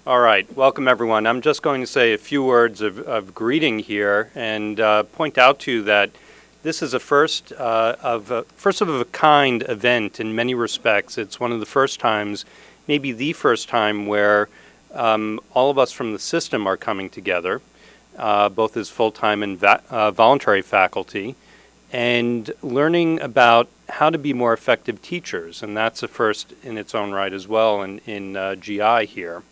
All right, welcome everyone. I'm just going to say a few words of greeting here and point out to you that this is a first of a kind event in many respects. It's one of the first times, maybe the first time, where all of us from the system are coming together, both as full-time and voluntary faculty, and learning about how to be more effective teachers. And that's a first in its own right as well in GI here.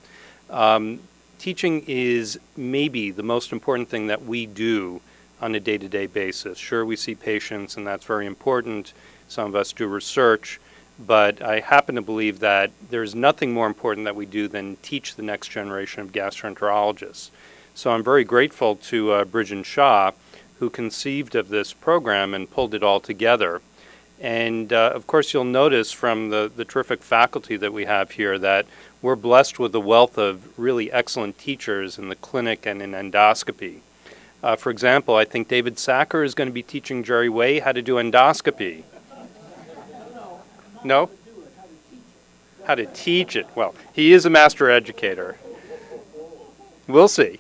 Teaching is maybe the most important thing that we do on a day-to-day basis. Sure, we see patients, and that's very important. Some of us do research, but I happen to believe that there's nothing more important that we do than teach the next generation of gastroenterologists. So I'm very grateful to Brijen Shah, who conceived of this program and pulled it all together. And of course, you'll notice from the terrific faculty that we have here that we're blessed with a wealth of really excellent teachers in the clinic and in endoscopy. For example, I think David Sacker is going to be teaching Jerry Way how to do endoscopy. No? How to teach it. Well, he is a master educator. We'll see.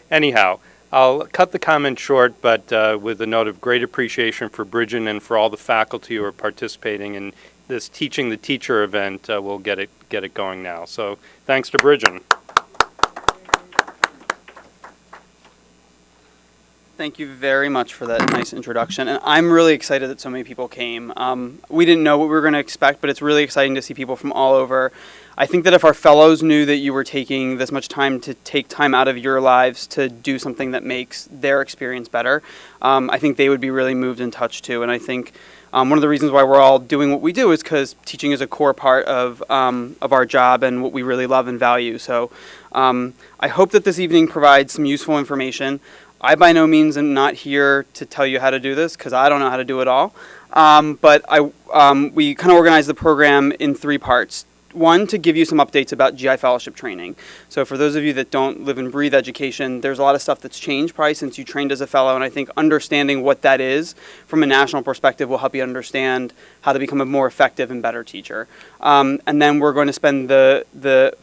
Anyhow, I'll cut the comment short, but with a note of great appreciation for Brijen and for all the faculty who are participating in this Teaching the Teacher event. We'll get it going now. So thanks to Brijen. Thank you very much for that nice introduction. And I'm really excited that so many people came. We didn't know what we were going to expect, but it's really exciting to see people from all over. I think that if our fellows knew that you were taking this much time to take time out of your lives to do something that makes their experience better, I think they would be really moved and touched too. And I think one of the reasons why we're all doing what we do is because teaching is a core part of our job and what we really love and value. So I hope that this evening provides some useful information. I by no means am not here to tell you how to do this because I don't know how to do it all. But we kind of organized the program in three parts. One, to give you some updates about GI fellowship training. So for those of you that don't live and breathe education, there's a lot of stuff that's changed probably since you trained as a fellow, and I think understanding what that is from a national perspective will help you understand how to become a more effective and better teacher. And then we're going to spend the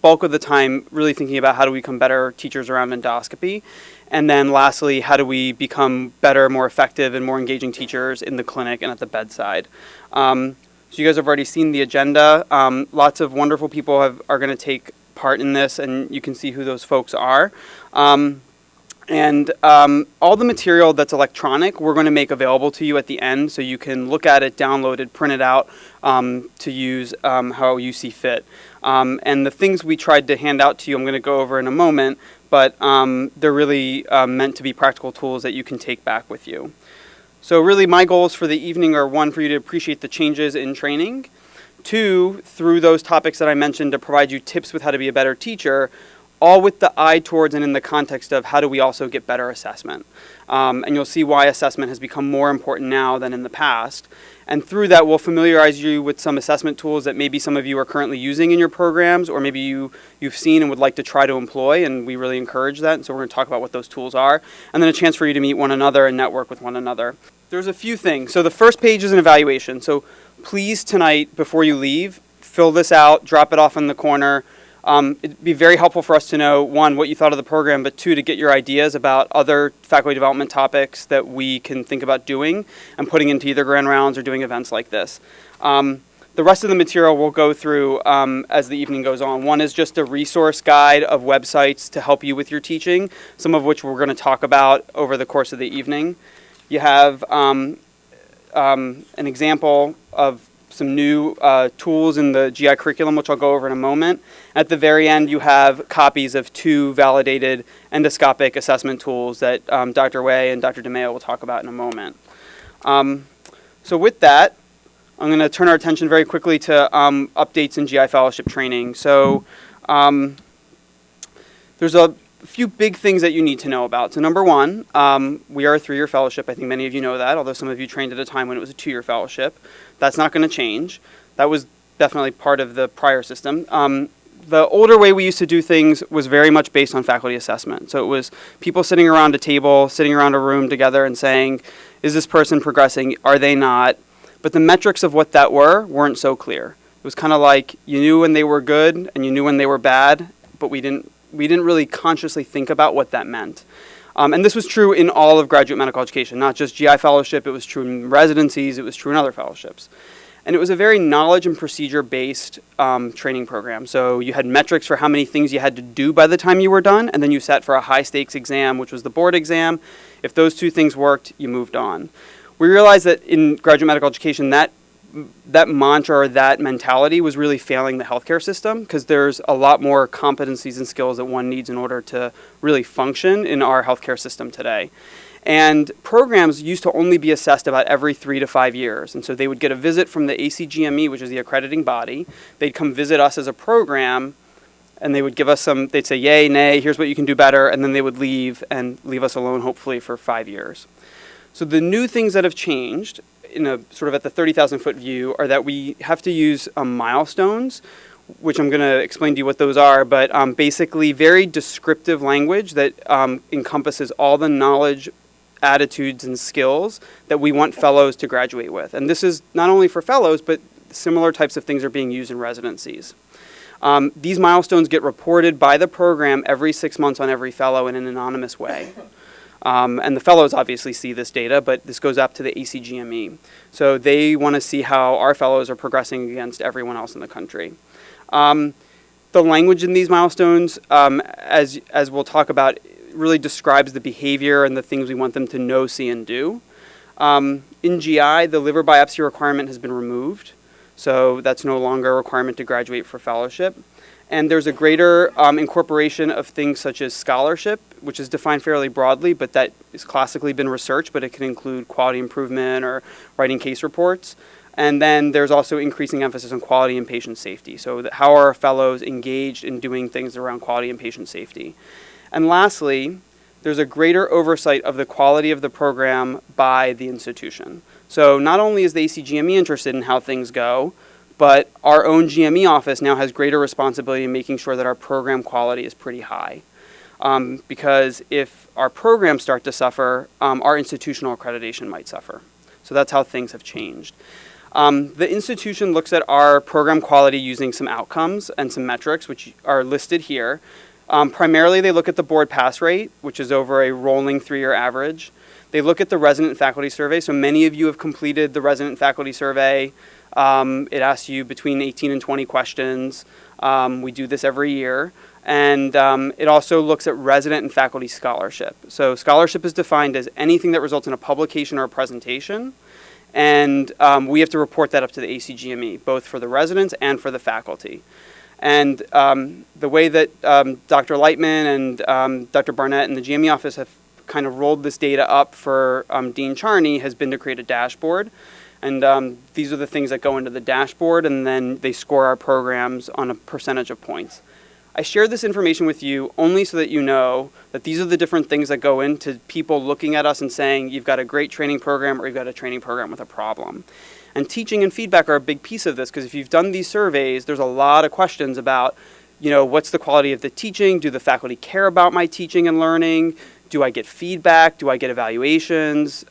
bulk of the time really thinking about how do we become better teachers around endoscopy. And then lastly, how do we become better, more effective, and more engaging teachers in the clinic and at the bedside. So you guys have already seen the agenda. Lots of wonderful people are going to take part in this, and you can see who those folks are. And all the material that's electronic, we're going to make available to you at the end, so you can look at it, download it, print it out to use how you see fit. And the things we tried to hand out to you, I'm going to go over in a moment, but they're really meant to be practical tools that you can take back with you. So really my goals for the evening are, one, for you to appreciate the changes in training. Two, through those topics that I mentioned, to provide you tips with how to be a better teacher, all with the eye towards and in the context of how do we also get better assessment. And you'll see why assessment has become more important now than in the past. And through that, we'll familiarize you with some assessment tools that maybe some of you are currently using in your programs, or maybe you've seen and would like to try to employ, and we really encourage that. And so we're going to talk about what those tools are, and then a chance for you to meet one another and network with one another. There's a few things. So the first page is an evaluation. So please tonight, before you leave, fill this out, drop it off in the corner. It'd be very helpful for us to know, one, what you thought of the program, but two, to get your ideas about other faculty development topics that we can think about doing and putting into either grand rounds or doing events like this. The rest of the material we'll go through as the evening goes on. One is just a resource guide of websites to help you with your teaching, some of which we're going to talk about over the course of the evening. You have an example of some new tools in the GI curriculum, which I'll go over in a moment. At the very end, you have copies of 2 validated endoscopic assessment tools that Dr. Way and Dr. DeMeo will talk about in a moment. So with that, I'm going to turn our attention very quickly to updates in GI fellowship training. So there's a few big things that you need to know about. So number one, we are a 3-year fellowship. I think many of you know that, although some of you trained at a time when it was a 2-year fellowship. That's not going to change. That was definitely part of the prior system. The older way we used to do things was very much based on faculty assessment. So it was people sitting around a table, sitting around a room together and saying, is this person progressing? Are they not? But the metrics of what that weren't so clear. It was kind of like you knew when they were good and you knew when they were bad, but we didn't really consciously think about what that meant. And this was true in all of graduate medical education, not just GI fellowship. It was true in residencies. It was true in other fellowships. And it was a very knowledge and procedure-based training program. So you had metrics for how many things you had to do by the time you were done, and then you sat for a high-stakes exam, which was the board exam. If those two things worked, you moved on. We realized that in graduate medical education, that mantra or that mentality was really failing the healthcare system, because there's a lot more competencies and skills that one needs in order to really function in our healthcare system today. And programs used to only be assessed about every 3 to 5 years. And so they would get a visit from the ACGME, which is the accrediting body. They'd come visit us as a program, and they would give us they'd say, yay, nay, here's what you can do better, and then they would leave us alone, hopefully, for 5 years. So the new things that have changed, in a sort of at the 30,000-foot view, are that we have to use milestones, which I'm going to explain to you what those are, but basically very descriptive language that encompasses all the knowledge, attitudes, and skills that we want fellows to graduate with. And this is not only for fellows, but similar types of things are being used in residencies. These milestones get reported by the program every 6 months on every fellow in an anonymous way. And the fellows obviously see this data, but this goes up to the ACGME. So they want to see how our fellows are progressing against everyone else in the country. The language in these milestones, as we'll talk about, really describes the behavior and the things we want them to know, see, and do. In GI, the liver biopsy requirement has been removed, so that's no longer a requirement to graduate for fellowship. And there's a greater incorporation of things such as scholarship, which is defined fairly broadly, but that has classically been research, but it can include quality improvement or writing case reports. And then there's also increasing emphasis on quality and patient safety. So how are fellows engaged in doing things around quality and patient safety? And lastly, there's a greater oversight of the quality of the program by the institution. So not only is the ACGME interested in how things go, but our own GME office now has greater responsibility in making sure that our program quality is pretty high. Because if our programs start to suffer, our institutional accreditation might suffer. So that's how things have changed. The institution looks at our program quality using some outcomes and some metrics, which are listed here. Primarily, they look at the board pass rate, which is over a rolling 3-year average. They look at the resident faculty survey. So many of you have completed the resident faculty survey. It asks you between 18 and 20 questions. We do this every year. And it also looks at resident and faculty scholarship. So scholarship is defined as anything that results in a publication or a presentation. And we have to report that up to the ACGME, both for the residents and for the faculty. And the way that Dr. Lightman and Dr. Barnett and the GME office have kind of rolled this data up for Dean Charney has been to create a dashboard. And these are the things that go into the dashboard, and then they score our programs on a percentage of points. I share this information with you only so that you know that these are the different things that go into people looking at us and saying, you've got a great training program or you've got a training program with a problem. And teaching and feedback are a big piece of this, because if you've done these surveys, there's a lot of questions about, what's the quality of the teaching? Do the faculty care about my teaching and learning? Do I get feedback? Do I get evaluations?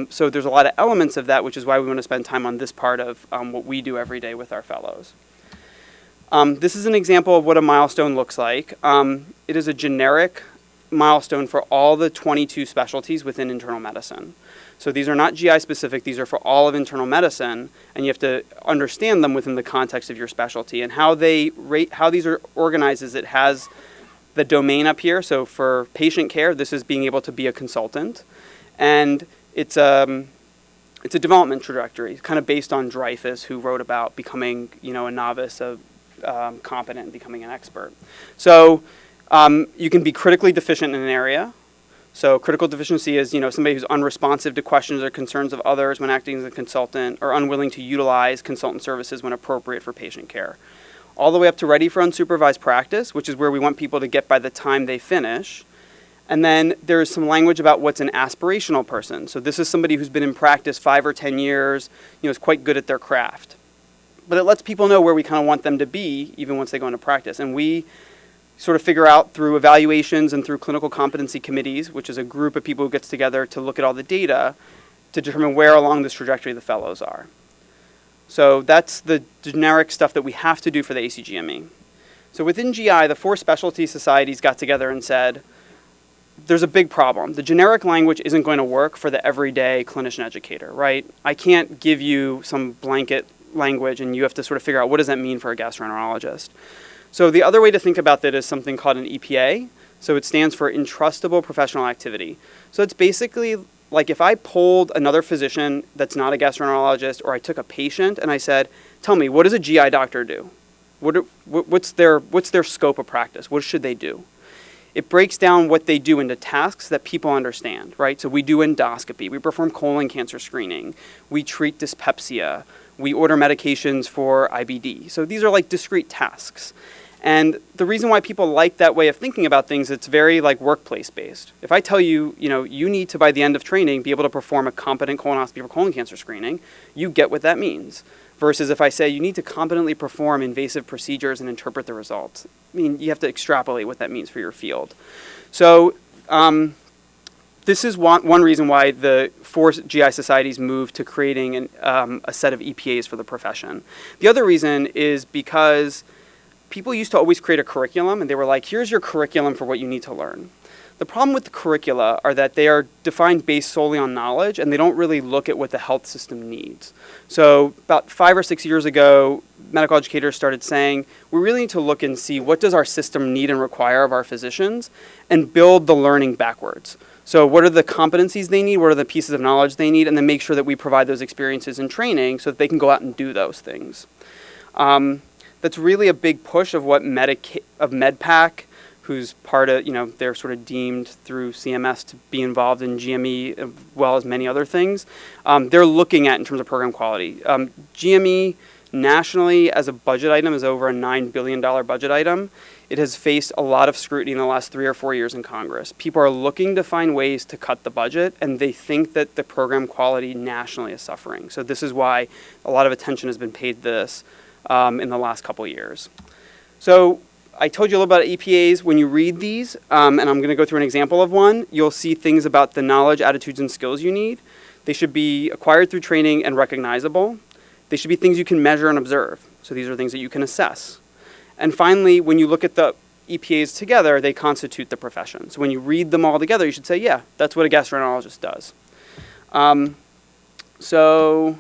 So there's a lot of elements of that, which is why we want to spend time on this part of what we do every day with our fellows. This is an example of what a milestone looks like. It is a generic milestone for all the 22 specialties within internal medicine. So these are not GI specific, these are for all of internal medicine, and you have to understand them within the context of your specialty. And how these are organized is it has the domain up here. So for patient care, this is being able to be a consultant. And it's a development trajectory, kind of based on Dreyfus, who wrote about becoming, a novice, competent, and becoming an expert. So you can be critically deficient in an area. So critical deficiency is, somebody who's unresponsive to questions or concerns of others when acting as a consultant, or unwilling to utilize consultant services when appropriate for patient care. All the way up to ready for unsupervised practice, which is where we want people to get by the time they finish. And then there's some language about what's an aspirational person. So this is somebody who's been in practice 5 or 10 years, is quite good at their craft. But it lets people know where we kind of want them to be, even once they go into practice. And we sort of figure out through evaluations and through clinical competency committees, which is a group of people who gets together to look at all the data to determine where along this trajectory the fellows are. So that's the generic stuff that we have to do for the ACGME. So within GI, the 4 specialty societies got together and said, there's a big problem. The generic language isn't going to work for the everyday clinician educator, right? I can't give you some blanket language and you have to sort of figure out what does that mean for a gastroenterologist. So the other way to think about that is something called an EPA. So it stands for Entrustable Professional Activity. So it's basically like if I polled another physician that's not a gastroenterologist, or I took a patient and I said, tell me, what does a GI doctor do? What's their scope of practice? What should they do? It breaks down what they do into tasks that people understand, right? So we do endoscopy, we perform colon cancer screening, we treat dyspepsia, we order medications for IBD. So these are like discrete tasks. And the reason why people like that way of thinking about things, it's very like workplace based. If I tell you, you need to, by the end of training, be able to perform a competent colonoscopy for colon cancer screening, you get what that means. Versus if I say you need to competently perform invasive procedures and interpret the results. I mean, you have to extrapolate what that means for your field. So this is one reason why the 4 GI societies moved to creating a set of EPAs for the profession. The other reason is because people used to always create a curriculum, and they were like, here's your curriculum for what you need to learn. The problem with the curricula are that they are defined based solely on knowledge, and they don't really look at what the health system needs. So about 5 or 6 years ago, medical educators started saying, we really need to look and see what does our system need and require of our physicians, and build the learning backwards. So what are the competencies they need, what are the pieces of knowledge they need, and then make sure that we provide those experiences in training so that they can go out and do those things. That's really a big push of what MedPAC, who's part of, they're sort of deemed through CMS to be involved in GME as well as many other things. They're looking at in terms of program quality. GME nationally as a budget item is over a $9 billion budget item. It has faced a lot of scrutiny in the last 3 or 4 years in Congress. People are looking to find ways to cut the budget, and they think that the program quality nationally is suffering. So this is why a lot of attention has been paid to this in the last couple of years. So I told you a little about EPAs. When you read these, and I'm going to go through an example of one, you'll see things about the knowledge, attitudes, and skills you need. They should be acquired through training and recognizable. They should be things you can measure and observe. So these are things that you can assess. And finally, when you look at the EPAs together, they constitute the profession. So when you read them all together, you should say, yeah, that's what a gastroenterologist does. So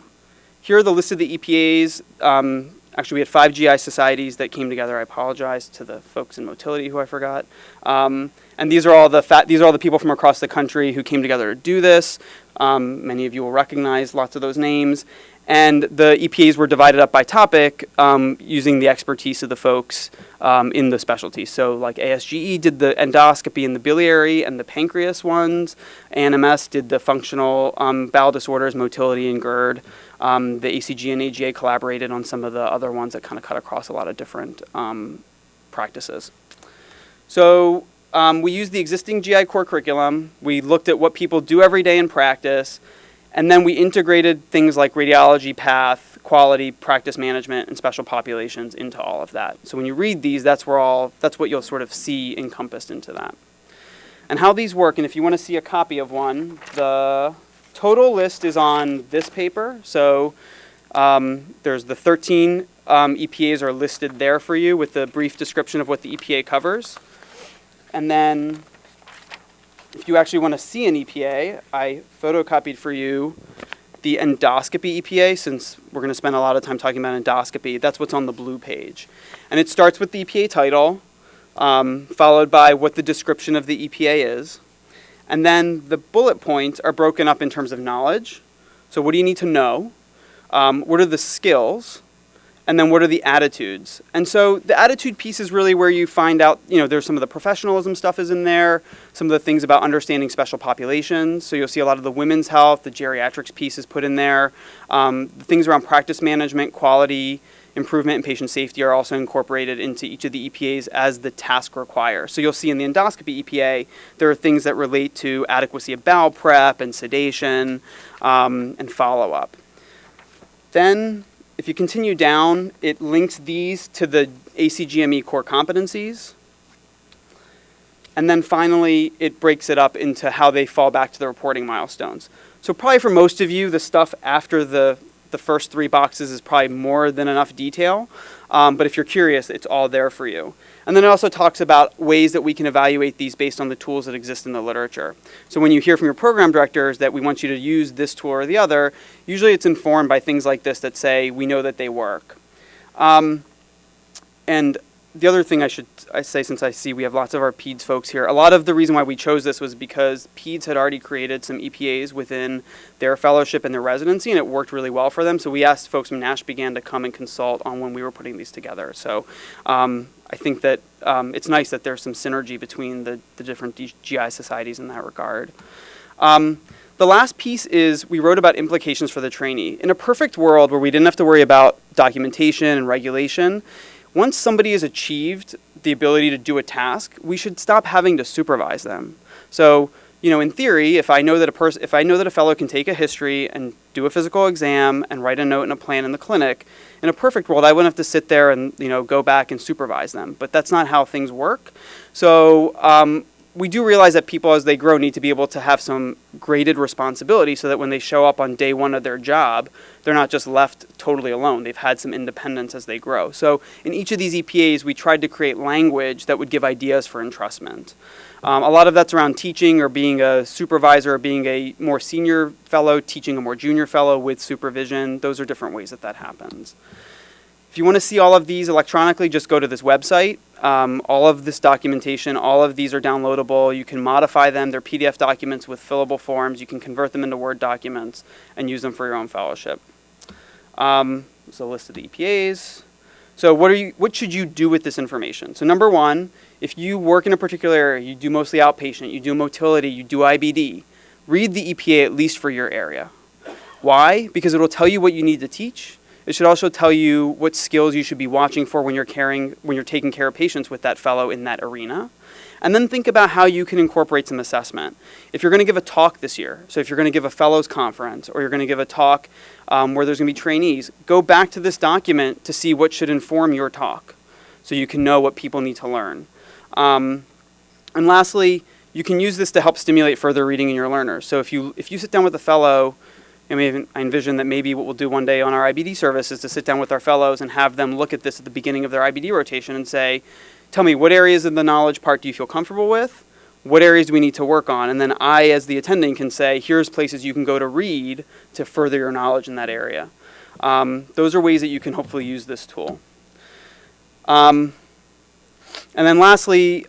here are the list of the EPAs. Actually, we had 5 GI societies that came together. I apologize to the folks in motility who I forgot. And these are all the people from across the country who came together to do this. Many of you will recognize lots of those names. And the EPAs were divided up by topic using the expertise of the folks in the specialties. So like ASGE did the endoscopy and the biliary and the pancreas ones. ANMS did the functional bowel disorders, motility, and GERD. The ACG and AGA collaborated on some of the other ones that kind of cut across a lot of different practices. So we used the existing GI core curriculum. We looked at what people do every day in practice. And then we integrated things like radiology, path, quality, practice management, and special populations into all of that. So when you read these, that's what you'll sort of see encompassed into that. And how these work, and if you want to see a copy of one, the total list is on this paper. So there's the 13 EPAs are listed there for you with a brief description of what the EPA covers. And then if you actually want to see an EPA, I photocopied for you the endoscopy EPA, since we're going to spend a lot of time talking about endoscopy. That's what's on the blue page. And it starts with the EPA title, followed by what the description of the EPA is. And then the bullet points are broken up in terms of knowledge. So what do you need to know? What are the skills? And then what are the attitudes? And so the attitude piece is really where you find out, there's some of the professionalism stuff is in there, some of the things about understanding special populations. So you'll see a lot of the women's health, the geriatrics piece is put in there. The things around practice management, quality, improvement, and patient safety are also incorporated into each of the EPAs as the task requires. So you'll see in the endoscopy EPA, there are things that relate to adequacy of bowel prep and sedation and follow-up. Then, if you continue down, it links these to the ACGME core competencies. And then finally, it breaks it up into how they fall back to the reporting milestones. So probably for most of you, the stuff after the the first 3 boxes is probably more than enough detail. But if you're curious, it's all there for you. And then it also talks about ways that we can evaluate these based on the tools that exist in the literature. So when you hear from your program directors that we want you to use this tool or the other, usually it's informed by things like this that say, we know that they work. And the other thing I say, since I see we have lots of our PEDS folks here, a lot of the reason why we chose this was because PEDS had already created some EPAs within their fellowship and their residency, and it worked really well for them. So we asked folks from Nash Began to come and consult on when we were putting these together. So I think that it's nice that there's some synergy between the different GI societies in that regard. The last piece is we wrote about implications for the trainee. In a perfect world where we didn't have to worry about documentation and regulation, once somebody has achieved the ability to do a task, we should stop having to supervise them. So, in theory, if I know that a fellow can take a history and do a physical exam and write a note and a plan in the clinic, in a perfect world, I wouldn't have to sit there and go back and supervise them. But that's not how things work. So we do realize that people, as they grow, need to be able to have some graded responsibility so that when they show up on day one of their job, they're not just left totally alone. They've had some independence as they grow. So in each of these EPAs, we tried to create language that would give ideas for entrustment. A lot of that's around teaching or being a supervisor or being a more senior fellow, teaching a more junior fellow with supervision. Those are different ways that happens. If you want to see all of these electronically, just go to this website. All of this documentation, all of these are downloadable. You can modify them. They're PDF documents with fillable forms. You can convert them into Word documents and use them for your own fellowship. There's a list of the EPAs. So what should you do with this information? So number one, if you work in a particular area, you do mostly outpatient, you do motility, you do IBD, read the EPA at least for your area. Why? Because it will tell you what you need to teach. It should also tell you what skills you should be watching for when you're taking care of patients with that fellow in that arena. And then think about how you can incorporate some assessment. If you're going to give a talk this year, so if you're going to give a fellows conference or you're going to give a talk where there's going to be trainees, go back to this document to see what should inform your talk so you can know what people need to learn. And lastly, you can use this to help stimulate further reading in your learners. So if you sit down with a fellow, I envision that maybe what we'll do one day on our IBD service is to sit down with our fellows and have them look at this at the beginning of their IBD rotation and say, tell me, what areas of the knowledge part do you feel comfortable with? What areas do we need to work on? And then I, as the attending, can say, here's places you can go to read to further your knowledge in that area. Those are ways that you can hopefully use this tool. And then lastly,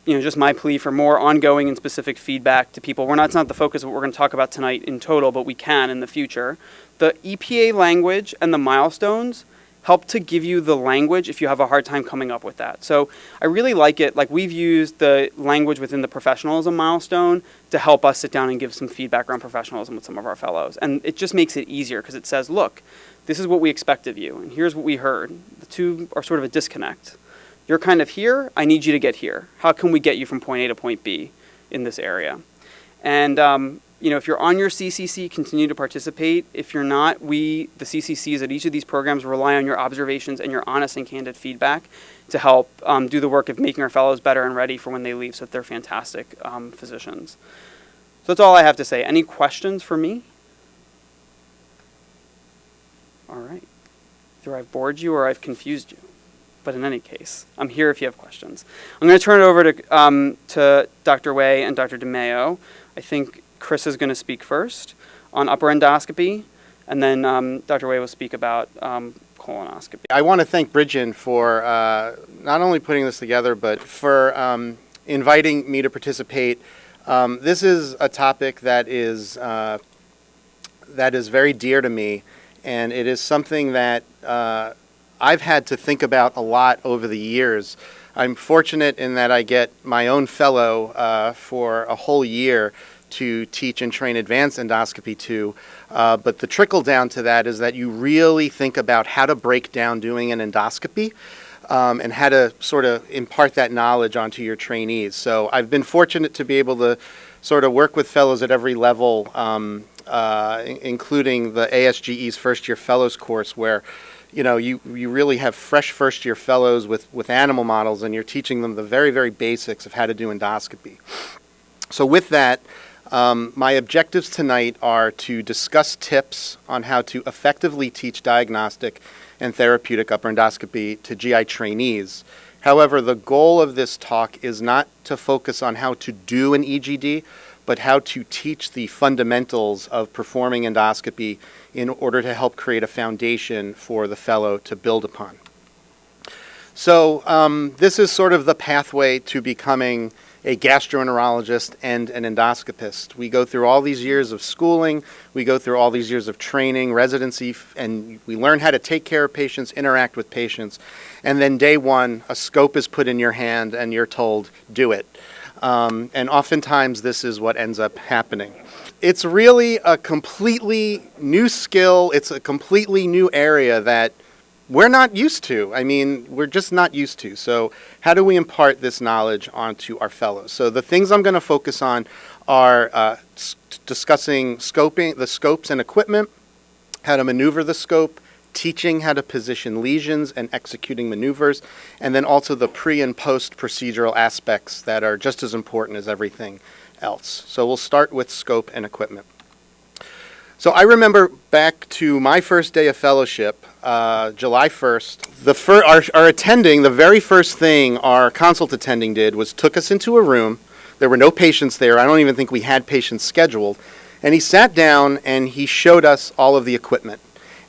just my plea for more ongoing and specific feedback to people. It's not the focus of what we're going to talk about tonight in total, but we can in the future. The EPA language and the milestones help to give you the language if you have a hard time coming up with that. So I really like it. Like, we've used the language within the professionalism milestone to help us sit down and give some feedback around professionalism with some of our fellows. And it just makes it easier because it says, look, this is what we expect of you, and here's what we heard. The two are sort of a disconnect. You're kind of here, I need you to get here. How can we get you from point A to point B in this area? And if you're on your CCC, continue to participate. If you're not, the CCCs at each of these programs rely on your observations and your honest and candid feedback to help do the work of making our fellows better and ready for when they leave so that they're fantastic physicians. So that's all I have to say. Any questions for me? All right. Either I've bored you or I've confused you. But in any case, I'm here if you have questions. I'm going to turn it over to Dr. Way and Dr. DeMeo. I think Chris is going to speak first on upper endoscopy, and then Dr. Way will speak about colonoscopy. I want to thank Brijen for not only putting this together, but for inviting me to participate. This is a topic that is very dear to me, and it is something that I've had to think about a lot over the years. I'm fortunate in that I get my own fellow for a whole year to teach and train advanced endoscopy to, but the trickle down to that is that you really think about how to break down doing an endoscopy and how to sort of impart that knowledge onto your trainees. So I've been fortunate to be able to sort of work with fellows at every level, including the ASGE's first year fellows course, where you really have fresh first-year fellows with animal models, and you're teaching them the very, very basics of how to do endoscopy. So with that, My objectives tonight are to discuss tips on how to effectively teach diagnostic and therapeutic upper endoscopy to GI trainees. However, the goal of this talk is not to focus on how to do an EGD, but how to teach the fundamentals of performing endoscopy in order to help create a foundation for the fellow to build upon. So this is sort of the pathway to becoming a gastroenterologist and an endoscopist. We go through all these years of schooling, we go through all these years of training, residency, and we learn how to take care of patients, interact with patients, and then day one, a scope is put in your hand and you're told, do it. And oftentimes this is what ends up happening. It's really a completely new skill, it's a completely new area that we're not used to. I mean, we're just not used to. So how do we impart this knowledge onto our fellows? So the things I'm going to focus on are discussing scoping, the scopes and equipment, how to maneuver the scope, teaching how to position lesions and executing maneuvers, and then also the pre and post procedural aspects that are just as important as everything else. So we'll start with scope and equipment. So I remember back to my first day of fellowship, July 1st, our attending, the very first thing our consult attending did was took us into a room. There were no patients there. I don't even think we had patients scheduled. And he sat down and he showed us all of the equipment.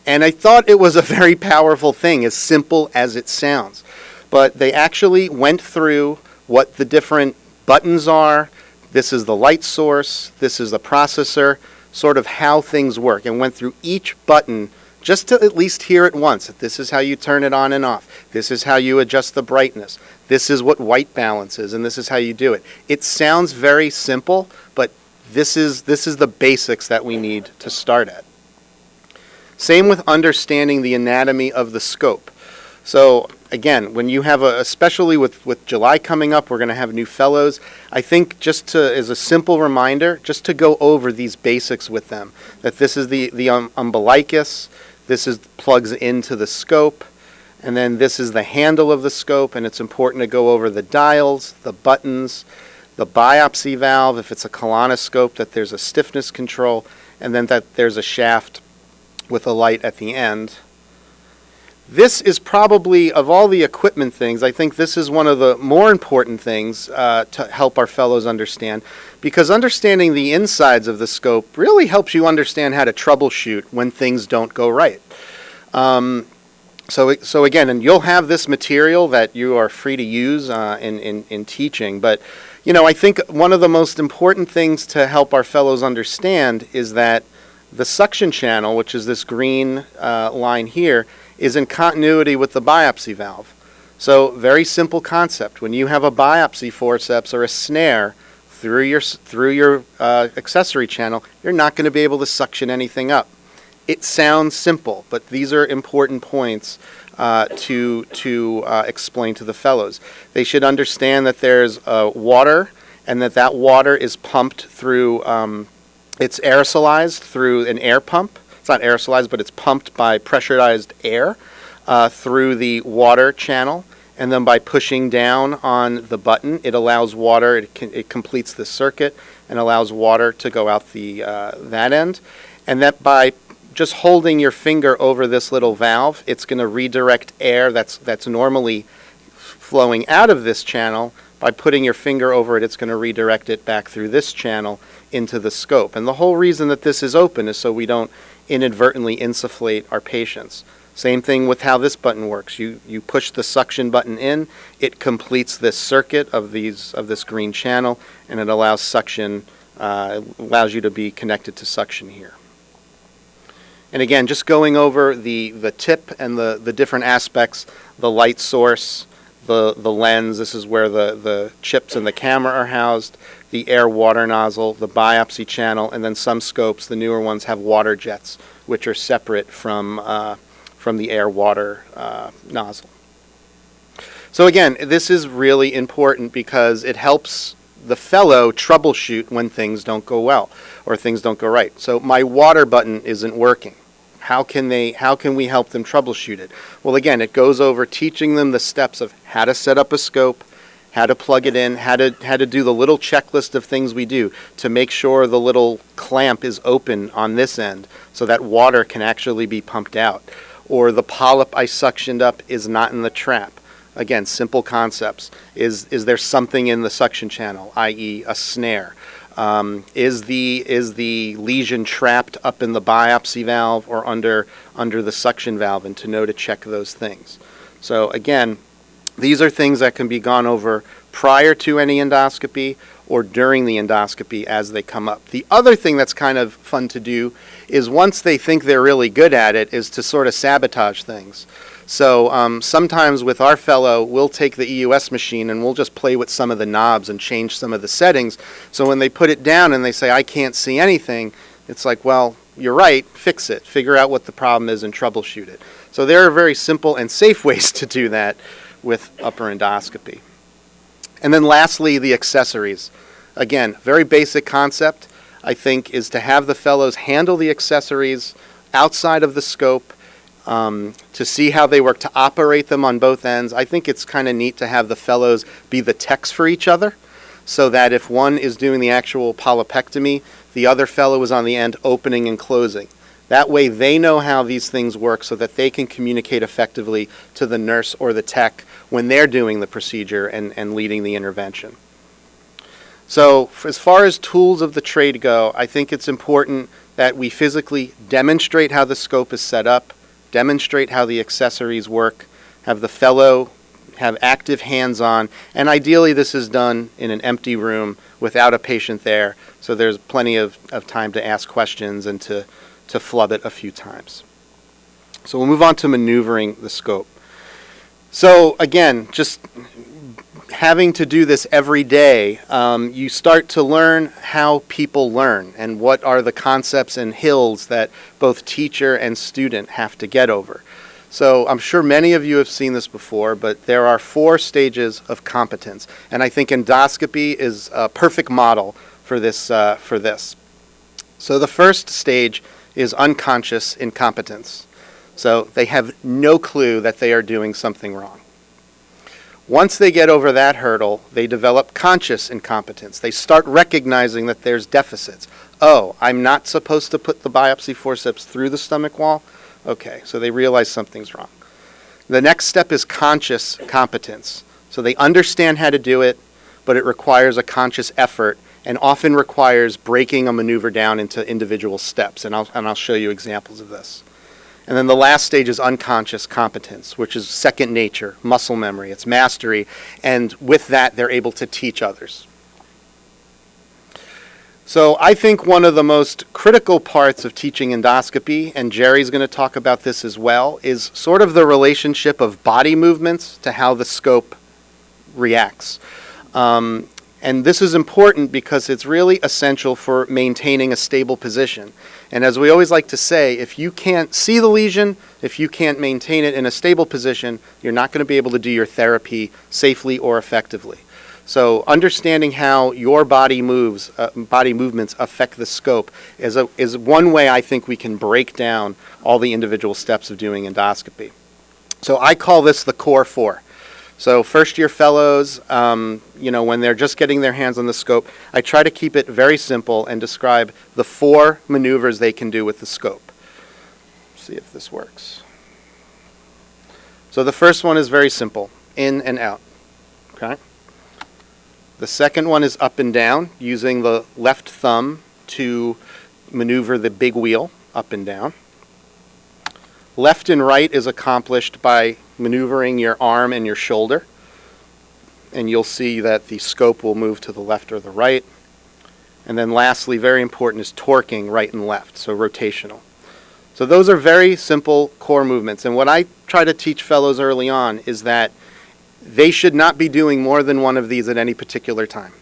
And I thought it was a very powerful thing, as simple as it sounds. But they actually went through what the different buttons are. This is the light source. This is the processor. Sort of how things work, and went through each button just to at least hear it once. This is how you turn it on and off. This is how you adjust the brightness. This is what white balance is, and this is how you do it. It sounds very simple, but this is the basics that we need to start at. Same with understanding the anatomy of the scope. So again, when you have especially with July coming up, we're going to have new fellows. I think just to, as a simple reminder, just to go over these basics with them, that this is the umbilicus, this plugs into the scope, and then this is the handle of the scope, and it's important to go over the dials, the buttons, the biopsy valve, if it's a colonoscope, that there's a stiffness control, and then that there's a shaft with a light at the end. This is probably, of all the equipment things, I think this is one of the more important things to help our fellows understand, because understanding the insides of the scope really helps you understand how to troubleshoot when things don't go right. So again, and you'll have this material that you are free to use in teaching, but I think one of the most important things to help our fellows understand is that the suction channel, which is this green line here, is in continuity with the biopsy valve. So very simple concept. When you have a biopsy forceps or a snare through your accessory channel, you're not going to be able to suction anything up. It sounds simple, but these are important points to explain to the fellows. They should understand that there's water, and that water is pumped through, it's aerosolized through an air pump. It's not aerosolized, but it's pumped by pressurized air through the water channel, and then by pushing down on the button, it allows water. It completes the circuit and allows water to go out that end, and that by just holding your finger over this little valve, it's going to redirect air that's normally flowing out of this channel. By putting your finger over it, it's going to redirect it back through this channel into the scope. And the whole reason that this is open is so we don't inadvertently insufflate our patients. Same thing with how this button works. You push the suction button in, it completes this circuit of this green channel, and it allows suction, allows you to be connected to suction here. And again, just going over the tip and the different aspects, the light source, the lens, this is where the chips and the camera are housed, the air water nozzle, the biopsy channel, and then some scopes, the newer ones, have water jets, which are separate from the air water nozzle. So again, this is really important because it helps the fellow troubleshoot when things don't go well or things don't go right. So my water button isn't working. How can we help them troubleshoot it? Well, again, it goes over teaching them the steps of how to set up a scope, how to plug it in, how to do the little checklist of things we do to make sure the little clamp is open on this end so that water can actually be pumped out, or the polyp I suctioned up is not in the trap. Again, simple concepts. Is there something in the suction channel, i.e. a snare? Is the lesion trapped up in the biopsy valve or under the suction valve, and to know to check those things. So again, these are things that can be gone over prior to any endoscopy or during the endoscopy as they come up. The other thing that's kind of fun to do is, once they think they're really good at it, is to sort of sabotage things. So sometimes with our fellow, we'll take the EUS machine and we'll just play with some of the knobs and change some of the settings. So when they put it down and they say, I can't see anything, it's like, well, you're right, fix it. Figure out what the problem is and troubleshoot it. So there are very simple and safe ways to do that with upper endoscopy. And then lastly, the accessories. Again, very basic concept, I think, is to have the fellows handle the accessories outside of the scope, to see how they work, to operate them on both ends. I think it's kind of neat to have the fellows be the techs for each other, so that if one is doing the actual polypectomy, the other fellow is on the end opening and closing. That way they know how these things work so that they can communicate effectively to the nurse or the tech when they're doing the procedure and leading the intervention. So as far as tools of the trade go, I think it's important that we physically demonstrate how the scope is set up, demonstrate how the accessories work, have the fellow have active hands-on, and ideally this is done in an empty room without a patient there, so there's plenty of time to ask questions and to flub it a few times. So we'll move on to maneuvering the scope. So again, just having to do this every day, you start to learn how people learn and what are the concepts and hills that both teacher and student have to get over. So I'm sure many of you have seen this before, but there are 4 stages of competence, and I think endoscopy is a perfect model for this. So the first stage is unconscious incompetence. So they have no clue that they are doing something wrong. Once they get over that hurdle, they develop conscious incompetence. They start recognizing that there's deficits. Oh, I'm not supposed to put the biopsy forceps through the stomach wall? Okay, so they realize something's wrong. The next step is conscious competence. So they understand how to do it, but it requires a conscious effort and often requires breaking a maneuver down into individual steps, and I'll show you examples of this. And then the last stage is unconscious competence, which is second nature, muscle memory, it's mastery, and with that they're able to teach others. So I think one of the most critical parts of teaching endoscopy, and Jerry's going to talk about this as well, is sort of the relationship of body movements to how the scope reacts. And this is important because it's really essential for maintaining a stable position. And as we always like to say, if you can't see the lesion, if you can't maintain it in a stable position, you're not going to be able to do your therapy safely or effectively. So understanding how your body moves, body movements affect the scope is one way I think we can break down all the individual steps of doing endoscopy. So I call this the core 4. So first year fellows, when they're just getting their hands on the scope, I try to keep it very simple and describe the 4 maneuvers they can do with the scope. Let's see if this works. So the first one is very simple, in and out. Okay. The second one is up and down, using the left thumb to maneuver the big wheel up and down. Left and right is accomplished by maneuvering your arm and your shoulder, and you'll see that the scope will move to the left or the right. And then lastly, very important, is torquing right and left, so rotational. So those are very simple core movements, and what I try to teach fellows early on is that they should not be doing more than one of these at any particular time.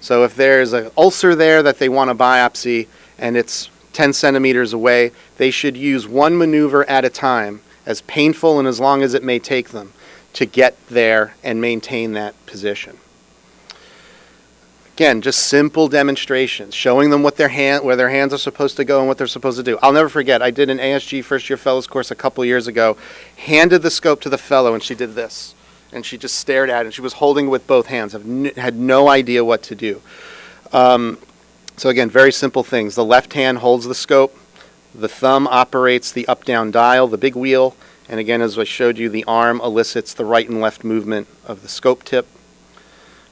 So if there's an ulcer there that they want to biopsy and it's 10 centimeters away, they should use one maneuver at a time, as painful and as long as it may take them, to get there and maintain that position. Again, just simple demonstrations, showing them where their hands are supposed to go and what they're supposed to do. I'll never forget, I did an ASG first year fellows course a couple years ago, handed the scope to the fellow and she did this. and she just stared at it. She was holding it with both hands, had no idea what to do. So again, very simple things. The left hand holds the scope. The thumb operates the up-down dial, the big wheel. And again, as I showed you, the arm elicits the right and left movement of the scope tip.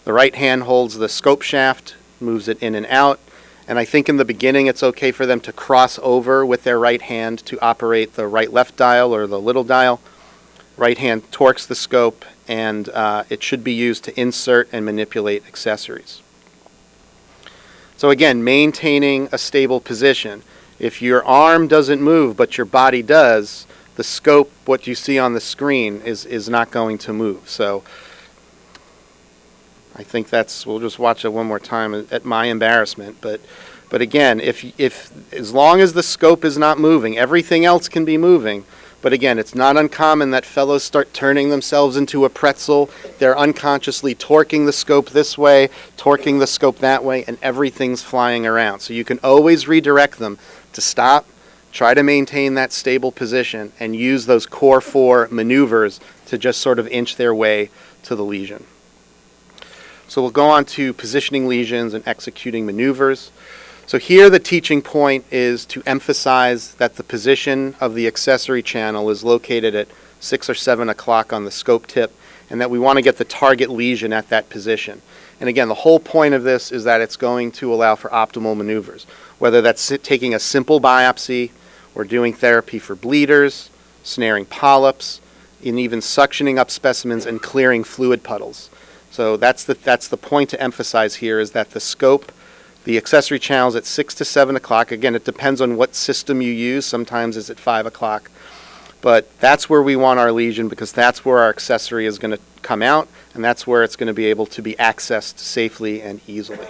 The right hand holds the scope shaft, moves it in and out. And I think in the beginning it's okay for them to cross over with their right hand to operate the right-left dial or the little dial. Right hand torques the scope, and it should be used to insert and manipulate accessories. So again, maintaining a stable position. If your arm doesn't move but your body does, the scope, what you see on the screen, is not going to move. So I think we'll just watch it one more time at my embarrassment. But again, if as long as the scope is not moving, everything else can be moving. But again, it's not uncommon that fellows start turning themselves into a pretzel. They're unconsciously torquing the scope this way, torquing the scope that way, and everything's flying around. So you can always redirect them to stop, try to maintain that stable position, and use those core 4 maneuvers to just sort of inch their way to the lesion. So we'll go on to positioning lesions and executing maneuvers. So here the teaching point is to emphasize that the position of the accessory channel is located at 6 or 7 o'clock on the scope tip, and that we want to get the target lesion at that position. And again, the whole point of this is that it's going to allow for optimal maneuvers, whether that's taking a simple biopsy or doing therapy for bleeders, snaring polyps, and even suctioning up specimens and clearing fluid puddles. So that's the point to emphasize here, is that the scope, the accessory channel is at 6 to 7 o'clock. Again, it depends on what system you use. Sometimes it's at 5 o'clock. But that's where we want our lesion, because that's where our accessory is going to come out, and that's where it's going to be able to be accessed safely and easily.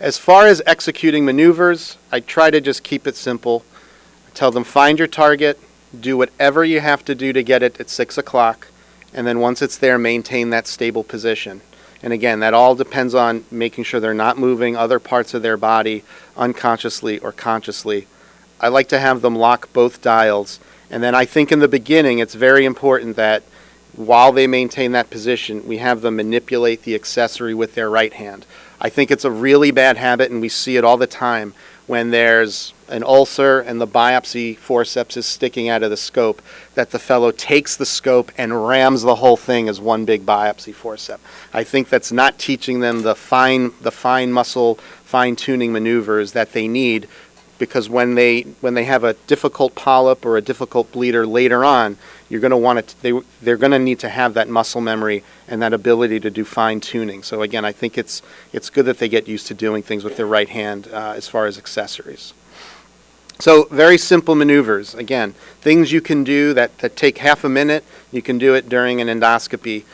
As far as executing maneuvers, I try to just keep it simple. I tell them, find your target, do whatever you have to do to get it at 6 o'clock, and then once it's there, maintain that stable position. And again, that all depends on making sure they're not moving other parts of their body unconsciously or consciously. I like to have them lock both dials. And then I think in the beginning, it's very important that while they maintain that position, we have them manipulate the accessory with their right hand. I think it's a really bad habit, and we see it all the time when there's an ulcer and the biopsy forceps is sticking out of the scope, that the fellow takes the scope and rams the whole thing as one big biopsy forceps. I think that's not teaching them the fine muscle, fine-tuning maneuvers that they need, because when they have a difficult polyp or a difficult bleeder later on, you're going to want it. They're going to need to have that muscle memory and that ability to do fine tuning. So again, I think it's good that they get used to doing things with their right hand as far as accessories. So very simple maneuvers. Again, things you can do that take half a minute. You can do it during an endoscopy.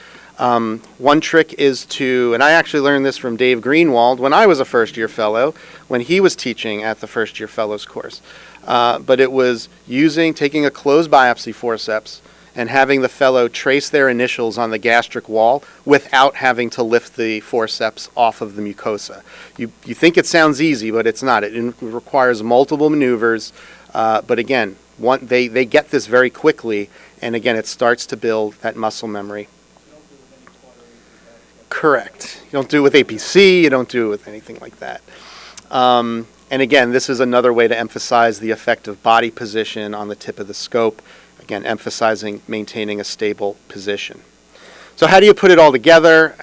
One trick is and I actually learned this from Dave Greenwald when I was a first-year fellow, when he was teaching at the first-year fellows course. But it was taking a closed biopsy forceps and having the fellow trace their initials on the gastric wall without having to lift the forceps off of the mucosa. You think it sounds easy, but it's not. It requires multiple maneuvers. But again, they get this very quickly, and again, it starts to build that muscle memory. Correct. You don't do it with APC, you don't do it with anything like that. And again, this is another way to emphasize the effect of body position on the tip of the scope. Again, emphasizing maintaining a stable position. So how do you put it all together?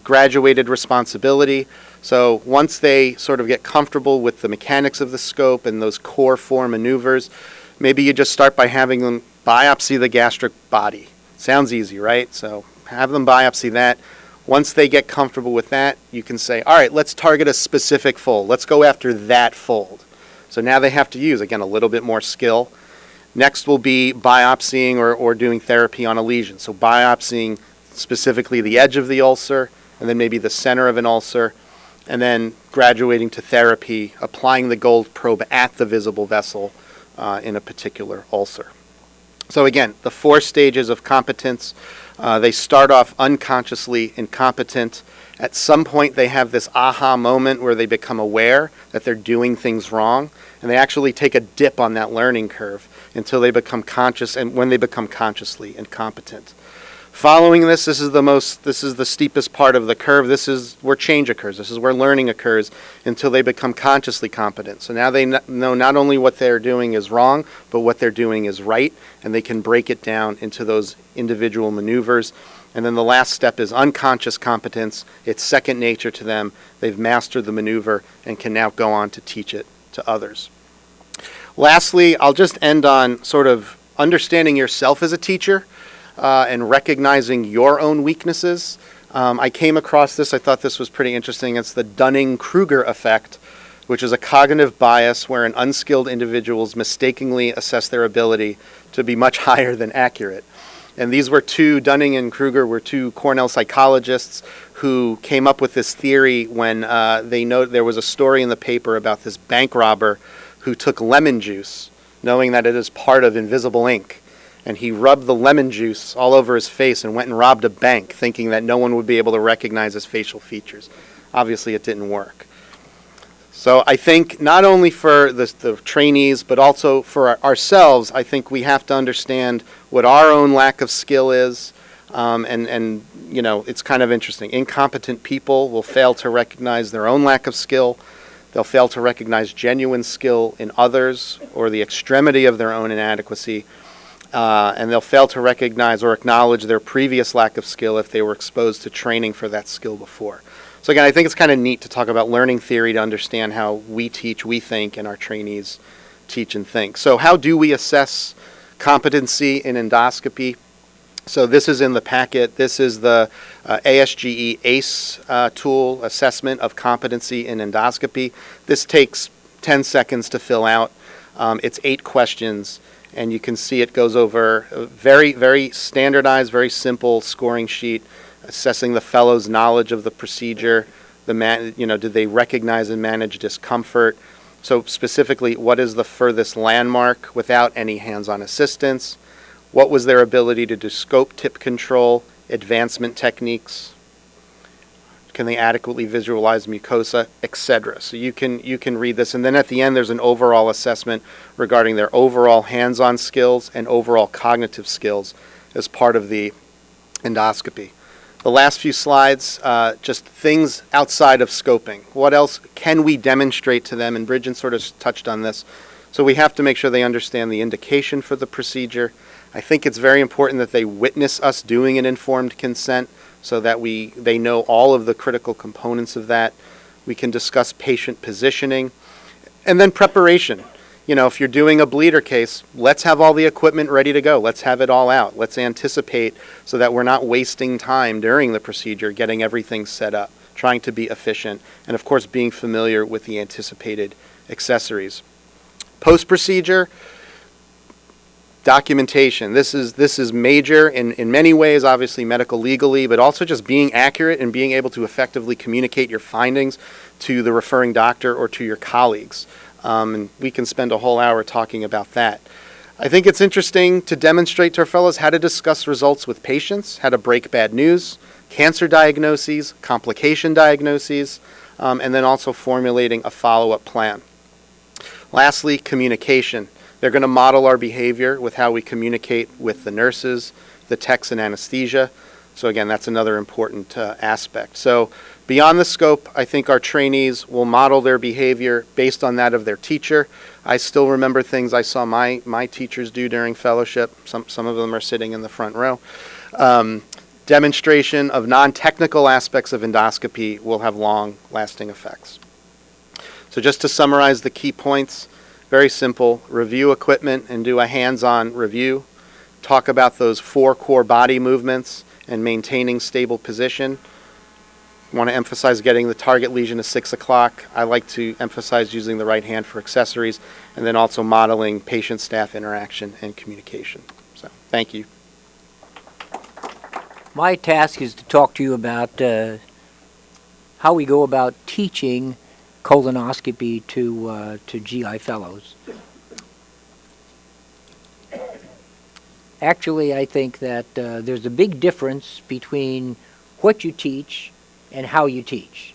Graduated responsibility. So once they sort of get comfortable with the mechanics of the scope and those core 4 maneuvers, maybe you just start by having them biopsy the gastric body. Sounds easy, right? So have them biopsy that. Once they get comfortable with that, you can say, all right, let's target a specific fold. Let's go after that fold. So now they have to use, again, a little bit more skill. Next will be biopsying or doing therapy on a lesion. So biopsying specifically the edge of the ulcer, and then maybe the center of an ulcer, and then graduating to therapy, applying the gold probe at the visible vessel in a particular ulcer. So again, the 4 stages of competence. They start off unconsciously incompetent. At some point, they have this aha moment where they become aware that they're doing things wrong, and they actually take a dip on that learning curve until they become conscious, and when they become consciously incompetent. Following this, this is the steepest part of the curve. This is where change occurs. This is where learning occurs until they become consciously competent. So now they know not only what they're doing is wrong, but what they're doing is right, and they can break it down into those individual maneuvers. And then the last step is unconscious competence. It's second nature to them. They've mastered the maneuver and can now go on to teach it to others. Lastly, I'll just end on sort of understanding yourself as a teacher and recognizing your own weaknesses. I came across this. I thought this was pretty interesting. It's the Dunning-Kruger effect, which is a cognitive bias where an unskilled individuals mistakenly assess their ability to be much higher than accurate. And these were Dunning and Kruger were two Cornell psychologists who came up with this theory when they know there was a story in the paper about this bank robber who took lemon juice, knowing that it is part of invisible ink. And he rubbed the lemon juice all over his face and went and robbed a bank, thinking that no one would be able to recognize his facial features. Obviously, it didn't work. So I think not only for the trainees, but also for ourselves, I think we have to understand what our own lack of skill is. And you know, it's kind of interesting. Incompetent people will fail to recognize their own lack of skill. They'll fail to recognize genuine skill in others or the extremity of their own inadequacy. And they'll fail to recognize or acknowledge their previous lack of skill if they were exposed to training for that skill before. So again, I think it's kind of neat to talk about learning theory to understand how we teach, we think, and our trainees teach and think. So how do we assess competency in endoscopy? So this is in the packet. This is the ASGE ACE tool, Assessment of Competency in Endoscopy. This takes 10 seconds to fill out. It's 8 questions. And you can see it goes over a very, very standardized, very simple scoring sheet, assessing the fellow's knowledge of the procedure, did they recognize and manage discomfort? So specifically, what is the furthest landmark without any hands-on assistance? What was their ability to do scope tip control, advancement techniques? Can they adequately visualize mucosa, etc.? So you can read this, and then at the end there's an overall assessment regarding their overall hands-on skills and overall cognitive skills as part of the endoscopy. The last few slides, just things outside of scoping. What else can we demonstrate to them? And Brijen sort of touched on this. So we have to make sure they understand the indication for the procedure. I think it's very important that they witness us doing an informed consent, so that they know all of the critical components of that. We can discuss patient positioning. And then preparation. You know, if you're doing a bleeder case, let's have all the equipment ready to go. Let's have it all out. Let's anticipate so that we're not wasting time during the procedure getting everything set up, trying to be efficient, and of course being familiar with the anticipated accessories. Post-procedure, documentation. This is major in many ways, obviously medical legally, but also just being accurate and being able to effectively communicate your findings to the referring doctor or to your colleagues. And we can spend a whole hour talking about that. I think it's interesting to demonstrate to our fellows how to discuss results with patients, how to break bad news, cancer diagnoses, complication diagnoses, and then also formulating a follow-up plan. Lastly, communication. They're going to model our behavior with how we communicate with the nurses, the techs, and anesthesia. So again, that's another important aspect. So beyond the scope, I think our trainees will model their behavior based on that of their teacher. I still remember things I saw my teachers do during fellowship. Some of them are sitting in the front row. Demonstration of non-technical aspects of endoscopy will have long-lasting effects. So just to summarize the key points, very simple. Review equipment and do a hands-on review. Talk about those 4 core body movements and maintaining stable position. Want to emphasize getting the target lesion to 6 o'clock. I like to emphasize using the right hand for accessories, and then also modeling patient-staff interaction and communication. So, thank you. My task is to talk to you about how we go about teaching colonoscopy to GI fellows. Actually, I think that there's a big difference between what you teach and how you teach.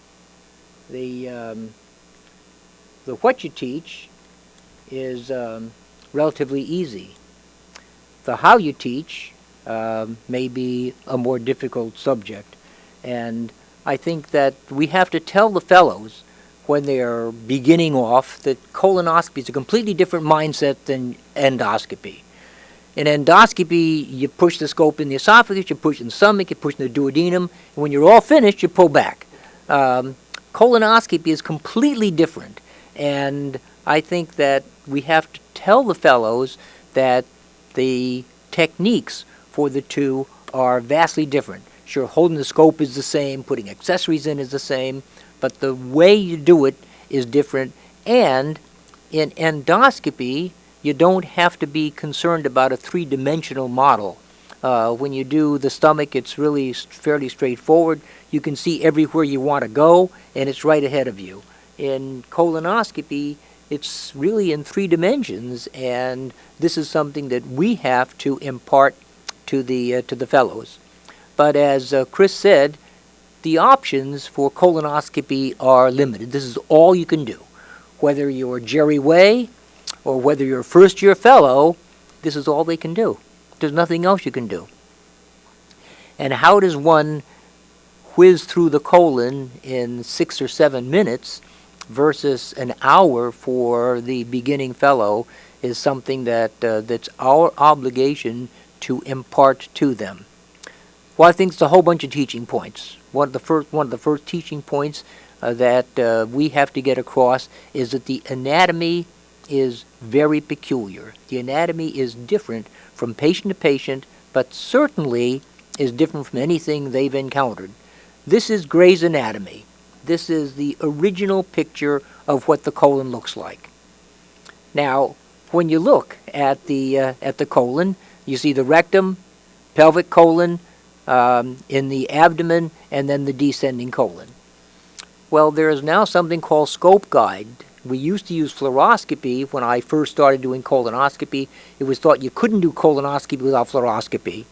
The what you teach is relatively easy. The how you teach may be a more difficult subject. And I think that we have to tell the fellows when they're beginning off that colonoscopy is a completely different mindset than endoscopy. In endoscopy, you push the scope in the esophagus, you push in the stomach, you push in the duodenum, and when you're all finished, you pull back. Colonoscopy is completely different, and I think that we have to tell the fellows that the techniques for the two are vastly different. Sure, holding the scope is the same, putting accessories in is the same, but the way you do it is different. And in endoscopy, you don't have to be concerned about a three-dimensional model. When you do the stomach, it's really fairly straightforward. You can see everywhere you want to go, and it's right ahead of you. In colonoscopy, it's really in 3 dimensions, and this is something that we have to impart to the fellows. But as Chris said, the options for colonoscopy are limited. This is all you can do. Whether you're Jerry Way or whether you're a first-year fellow, this is all they can do. There's nothing else you can do. And how does one whiz through the colon in 6 or 7 minutes versus an hour for the beginning fellow is something that's our obligation to impart to them. Well, I think it's a whole bunch of teaching points. One of the first teaching points that we have to get across is that the anatomy is very peculiar. The anatomy is different from patient to patient, but certainly is different from anything they've encountered. This is Gray's Anatomy. This is the original picture of what the colon looks like. Now, when you look at the colon, you see the rectum, pelvic colon, in the abdomen, and then the descending colon. Well, there is now something called scope guide. We used to use fluoroscopy when I first started doing colonoscopy. It was thought you couldn't do colonoscopy without fluoroscopy.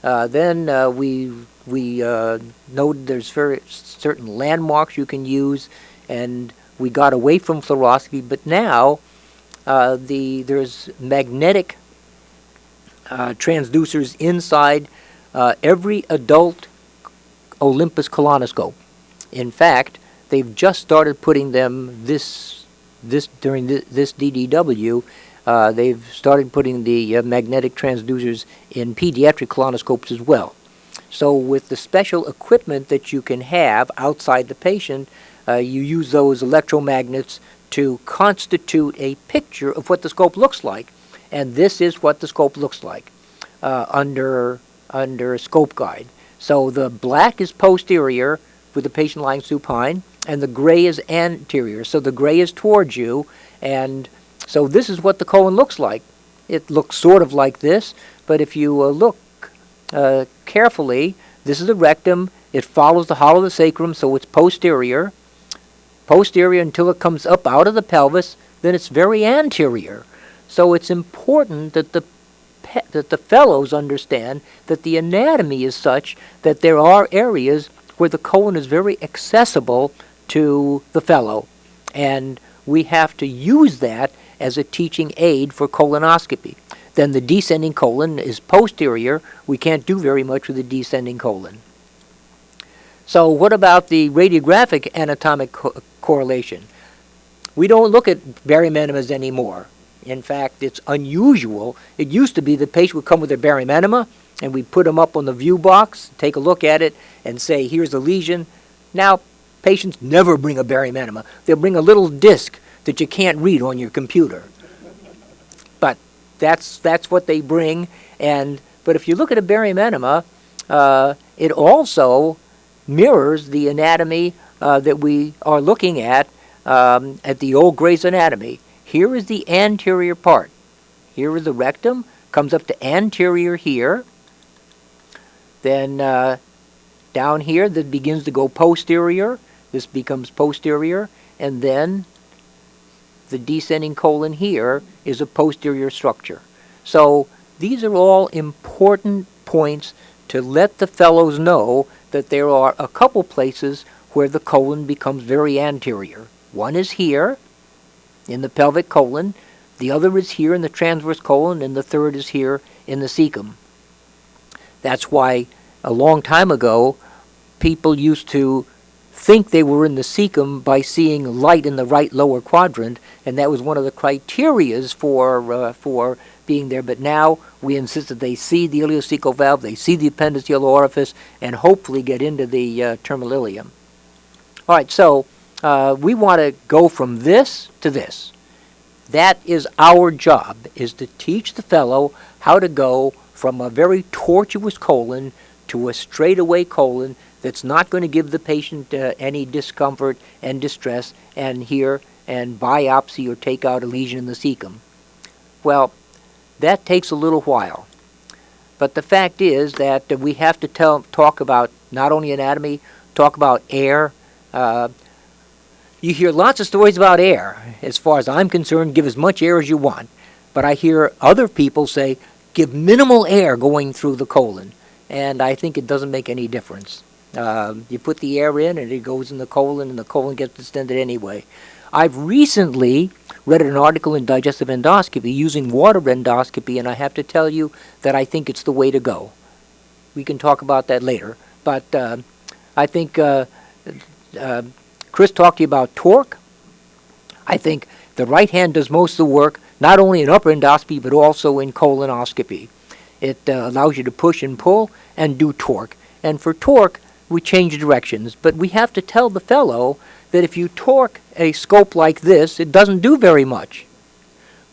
Then we noted there's certain landmarks you can use, and we got away from fluoroscopy. But now there's magnetic transducers inside every adult Olympus colonoscope. In fact, they've just started putting them during this DDW. They've started putting the magnetic transducers in pediatric colonoscopes as well. So with the special equipment that you can have outside the patient, you use those electromagnets to constitute a picture of what the scope looks like. And this is what the scope looks like under scope guide. So the black is posterior with the patient lying supine, and the gray is anterior. So the gray is towards you, and so this is what the colon looks like. It looks sort of like this, but if you look carefully, this is the rectum. It follows the hollow of the sacrum, so it's posterior until it comes up out of the pelvis, then it's very anterior. So it's important that the fellows understand that the anatomy is such that there are areas where the colon is very accessible to the fellow, and we have to use that as a teaching aid for colonoscopy. Then the descending colon is posterior. We can't do very much with the descending colon. So what about the radiographic anatomic correlation? We don't look at barium enemas anymore. In fact, it's unusual. It used to be the patient would come with their barium enema, and we'd put them up on the view box, take a look at it, and say, here's the lesion. Now, patients never bring a barium enema. They'll bring a little disc that you can't read on your computer. But that's what they bring. But if you look at a barium enema, it also mirrors the anatomy that we are looking at the old Gray's Anatomy. Here is the anterior part. Here is the rectum, comes up to anterior here. Then down here, that begins to go posterior. This becomes posterior. And then the descending colon here is a posterior structure. So these are all important points to let the fellows know that there are a couple places where the colon becomes very anterior. One is here in the pelvic colon, the other is here in the transverse colon, and the third is here in the cecum. That's why a long time ago, people used to think they were in the cecum by seeing light in the right lower quadrant, and that was one of the criterias for being there. But now we insist that they see the ileocecal valve, they see the appendiceal orifice, and hopefully get into the terminal ileum. All right, so we want to go from this to this. That is our job, is to teach the fellow how to go from a very tortuous colon to a straightaway colon that's not going to give the patient any discomfort and distress, and biopsy or take out a lesion in the cecum. Well, that takes a little while. But the fact is that we have to talk about not only anatomy, talk about air. You hear lots of stories about air. As far as I'm concerned, give as much air as you want. But I hear other people say, give minimal air going through the colon. And I think it doesn't make any difference. You put the air in and it goes in the colon, and the colon gets distended anyway. I've recently read an article in Digestive Endoscopy using water endoscopy, and I have to tell you that I think it's the way to go. We can talk about that later. But I think Chris talked to you about torque. I think the right hand does most of the work, not only in upper endoscopy, but also in colonoscopy. It allows you to push and pull and do torque. And for torque, we change directions. But we have to tell the fellow that if you torque a scope like this, it doesn't do very much.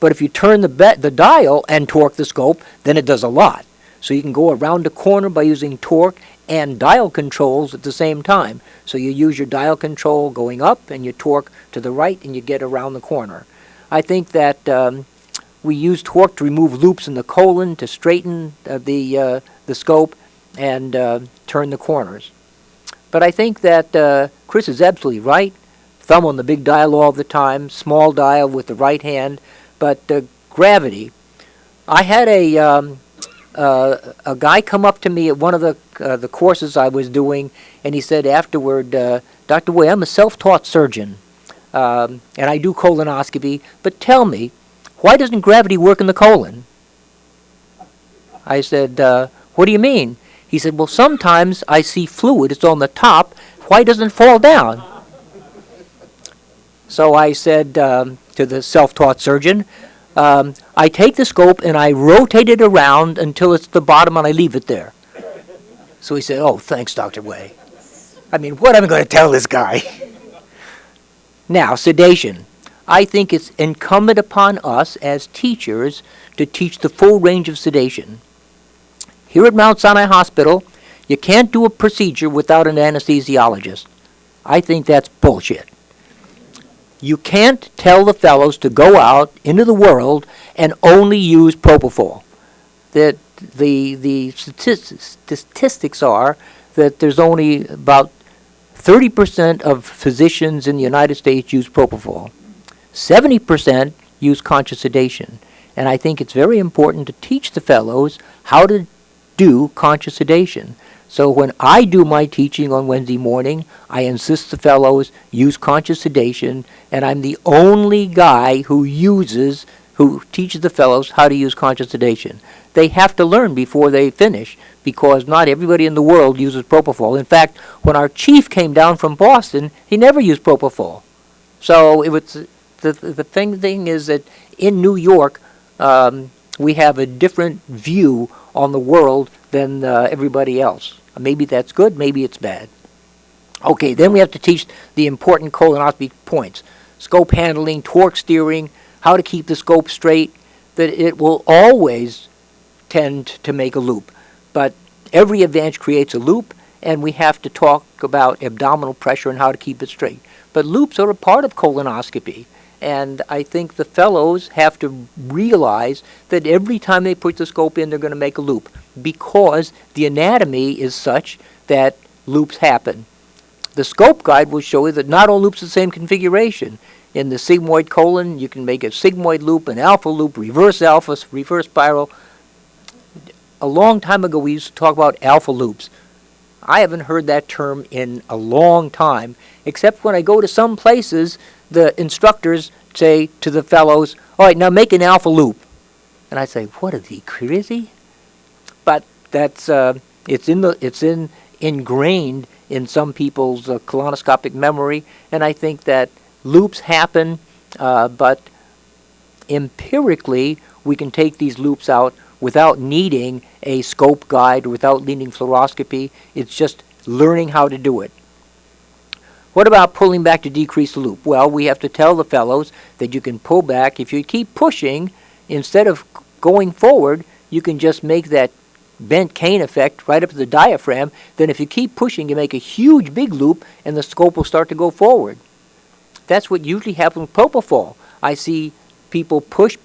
But if you turn the dial and torque the scope, then it does a lot. So you can go around the corner by using torque and dial controls at the same time. So you use your dial control going up and you torque to the right and you get around the corner. I think that we use torque to remove loops in the colon, to straighten the scope and turn the corners. But I think that Chris is absolutely right. Thumb on the big dial all the time, small dial with the right hand. But gravity. I had a guy come up to me at one of the courses I was doing, and he said afterward, Dr. Way, I'm a self-taught surgeon, and I do colonoscopy, but tell me, why doesn't gravity work in the colon? I said, what do you mean? He said, well, sometimes I see fluid, it's on the top, why doesn't it fall down? So I said to the self-taught surgeon, I take the scope and I rotate it around until it's the bottom and I leave it there. So he said, oh, thanks, Dr. Way. I mean, what am I going to tell this guy? Now, sedation. I think it's incumbent upon us as teachers to teach the full range of sedation. Here at Mount Sinai Hospital, you can't do a procedure without an anesthesiologist. I think that's bullshit. You can't tell the fellows to go out into the world and only use propofol. That the statistics are that there's only about 30% of physicians in the United States use propofol. 70% use conscious sedation. And I think it's very important to teach the fellows how to do conscious sedation. So when I do my teaching on Wednesday morning, I insist the fellows use conscious sedation, and I'm the only guy who teaches the fellows how to use conscious sedation. They have to learn before they finish, because not everybody in the world uses propofol. In fact, when our chief came down from Boston, he never used propofol. So it was the thing is that in New York, we have a different view on the world than everybody else. Maybe that's good, maybe it's bad. Okay, then we have to teach the important colonoscopy points. Scope handling, torque steering, how to keep the scope straight, that it will always tend to make a loop. But every advance creates a loop, and we have to talk about abdominal pressure and how to keep it straight. But loops are a part of colonoscopy. And I think the fellows have to realize that every time they put the scope in, they're going to make a loop, because the anatomy is such that loops happen. The scope guide will show you that not all loops are the same configuration. In the sigmoid colon, you can make a sigmoid loop, an alpha loop, reverse spiral. A long time ago, we used to talk about alpha loops. I haven't heard that term in a long time, except when I go to some places, the instructors say to the fellows, all right, now make an alpha loop. And I say, what, is he crazy? But That's ingrained in some people's colonoscopic memory, and I think that loops happen, but empirically we can take these loops out without needing a scope guide or without needing fluoroscopy. It's just learning how to do it. What about pulling back to decrease the loop? Well, we have to tell the fellows that you can pull back. If you keep pushing, instead of going forward, you can just make that bent cane effect right up to the diaphragm. Then if you keep pushing, you make a huge big loop and the scope will start to go forward. That's what usually happens with propofol. I see people push,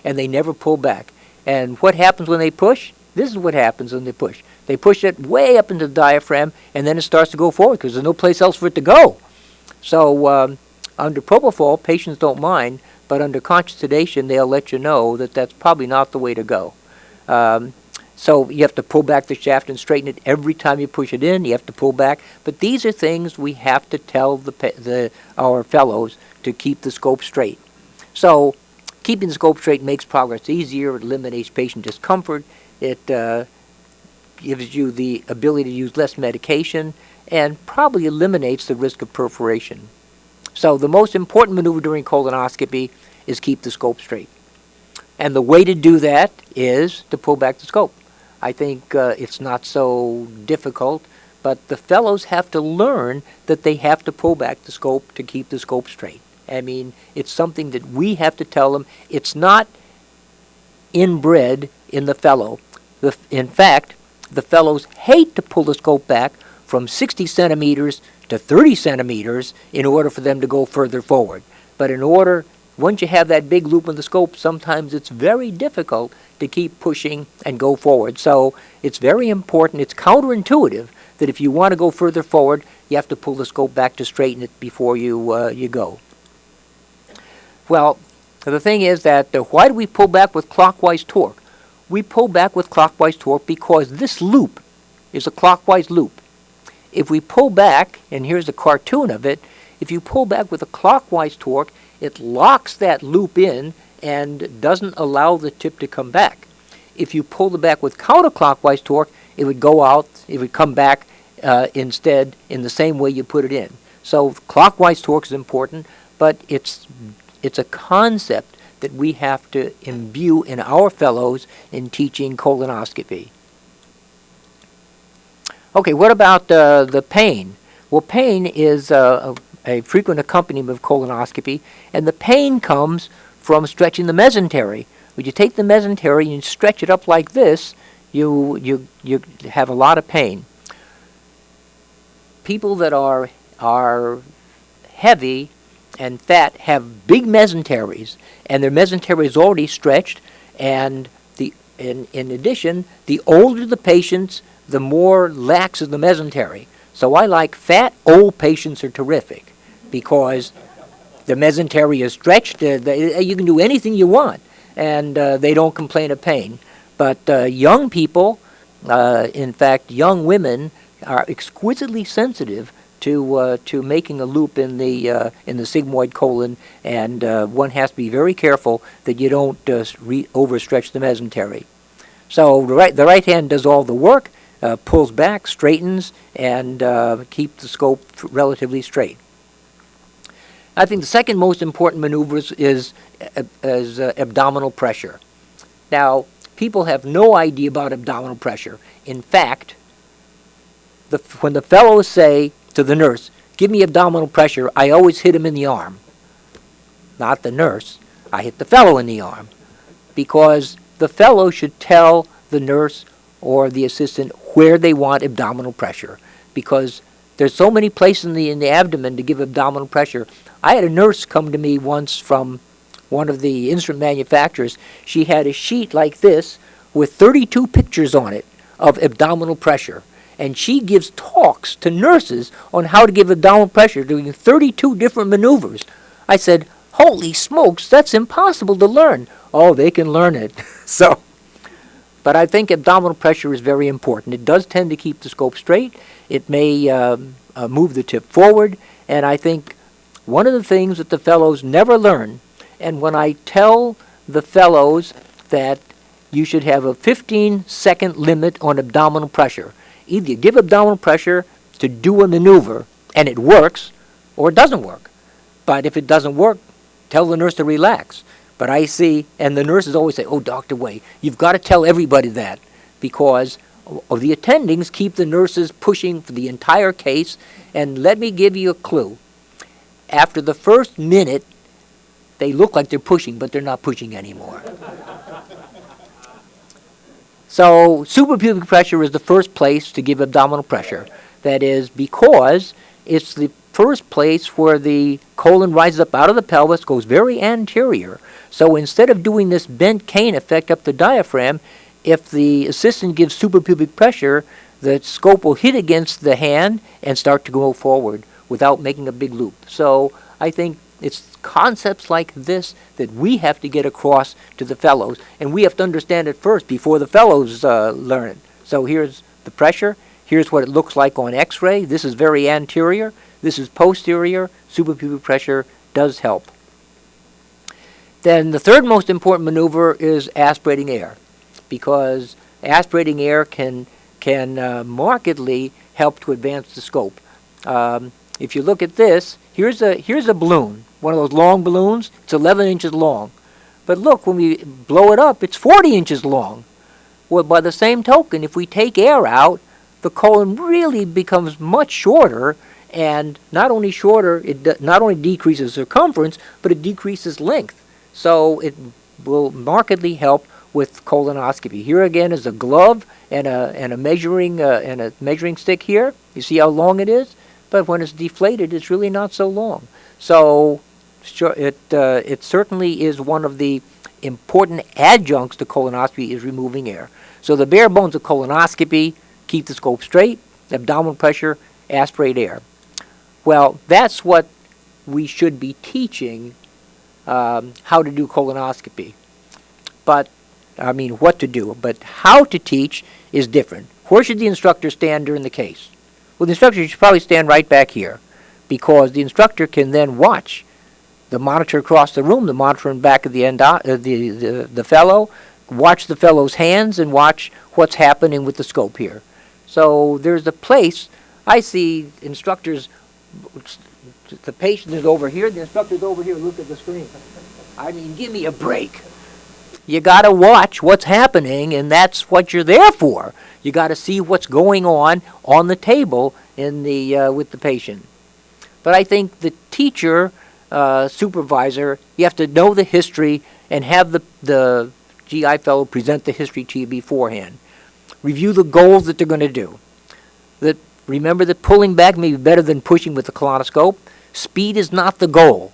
and they never pull back. And what happens when they push? This is what happens when they push. They push it way up into the diaphragm, and then it starts to go forward because there's no place else for it to go. So under propofol, patients don't mind, but under conscious sedation, they'll let you know that that's probably not the way to go. So you have to pull back the shaft and straighten it every time you push it in. You have to pull back. But these are things we have to tell our fellows to keep the scope straight. So keeping the scope straight makes progress easier. It eliminates patient discomfort. It gives you the ability to use less medication and probably eliminates the risk of perforation. So the most important maneuver during colonoscopy is keep the scope straight. And the way to do that is to pull back the scope. I think it's not so difficult, but the fellows have to learn that they have to pull back the scope to keep the scope straight. I mean, it's something that we have to tell them. It's not inbred in the fellow. In fact, the fellows hate to pull the scope back from 60 centimeters to 30 centimeters in order for them to go further forward. But once you have that big loop in the scope, sometimes it's very difficult to keep pushing and go forward. So it's very important. It's counterintuitive that if you want to go further forward, you have to pull the scope back to straighten it before you go. Well, the thing is that why do we pull back with clockwise torque? We pull back with clockwise torque because this loop is a clockwise loop. If we pull back, and here's a cartoon of it, if you pull back with a clockwise torque, it locks that loop in and doesn't allow the tip to come back. If you pull it back with counterclockwise torque, it would go out, it would come back instead in the same way you put it in. So clockwise torque is important, but it's a concept that we have to imbue in our fellows in teaching colonoscopy. Okay, what about the pain? Well, pain is a frequent accompaniment of colonoscopy, and the pain comes from stretching the mesentery. When you take the mesentery and you stretch it up like this, you have a lot of pain. People that are heavy and fat have big mesenteries, and their mesentery is already stretched, and in addition, the older the patients, the more lax is the mesentery. So I like fat, old patients are terrific because the mesentery is stretched. You can do anything you want, and they don't complain of pain. But young people, in fact, young women, are exquisitely sensitive to making a loop in the sigmoid colon, and one has to be very careful that you don't overstretch the mesentery. So the right hand does all the work, pulls back, straightens, and keeps the scope relatively straight. I think the second most important maneuver is abdominal pressure. Now, people have no idea about abdominal pressure. In fact, when the fellows say to the nurse, "Give me abdominal pressure," I always hit him in the arm. Not the nurse. I hit the fellow in the arm. Because the fellow should tell the nurse or the assistant where they want abdominal pressure. Because there's so many places in the abdomen to give abdominal pressure. I had a nurse come to me once from one of the instrument manufacturers. She had a sheet like this with 32 pictures on it of abdominal pressure. And she gives talks to nurses on how to give abdominal pressure, doing 32 different maneuvers. I said, "Holy smokes, that's impossible to learn." Oh, they can learn it. But I think abdominal pressure is very important. It does tend to keep the scope straight. It may move the tip forward. And I think one of the things that the fellows never learn, and when I tell the fellows that you should have a 15-second limit on abdominal pressure. Either you give abdominal pressure to do a maneuver, and it works, or it doesn't work. But if it doesn't work, tell the nurse to relax. But I see, and the nurses always say, oh, Dr. Way, you've got to tell everybody that, because of the attendings keep the nurses pushing for the entire case. And let me give you a clue. After the first minute, they look like they're pushing, but they're not pushing anymore. So suprapubic pressure is the first place to give abdominal pressure. That is because it's the first place where the colon rises up out of the pelvis, goes very anterior. So instead of doing this bent cane effect up the diaphragm, if the assistant gives suprapubic pressure, the scope will hit against the hand and start to go forward without making a big loop. So I think it's concepts like this that we have to get across to the fellows, and we have to understand it first before the fellows learn it. So here's the pressure. Here's what it looks like on X-ray. This is very anterior. This is posterior. Suprapubic pressure does help. Then the third most important maneuver is aspirating air, because aspirating air can markedly help to advance the scope. If you look at this, here's a balloon, one of those long balloons. It's 11 inches long. But look, when we blow it up, it's 40 inches long. Well, by the same token, if we take air out, the colon really becomes much shorter, and not only shorter, it not only decreases circumference, but it decreases length. So it will markedly help with colonoscopy. Here again is a glove and a measuring stick here. You see how long it is? But when it's deflated, it's really not so long. So it certainly is one of the important adjuncts to colonoscopy is removing air. So the bare bones of colonoscopy: keep the scope straight, abdominal pressure, aspirate air. Well, that's what we should be teaching how to do colonoscopy. But, I mean, what to do. But how to teach is different. Where should the instructor stand during the case? Well, the instructor should probably stand right back here, because the instructor can then watch the monitor across the room, the monitor in back of the fellow, watch the fellow's hands, and watch what's happening with the scope here. So there's a place. I see instructors, the patient is over here, the instructor's over here, look at the screen. I mean, give me a break. You got to watch what's happening, and that's what you're there for. You got to see what's going on the table with the patient. But I think the teacher, supervisor, you have to know the history and have the GI fellow present the history to you beforehand. Review the goals that they're going to do. Remember that pulling back may be better than pushing with the colonoscope. Speed is not the goal.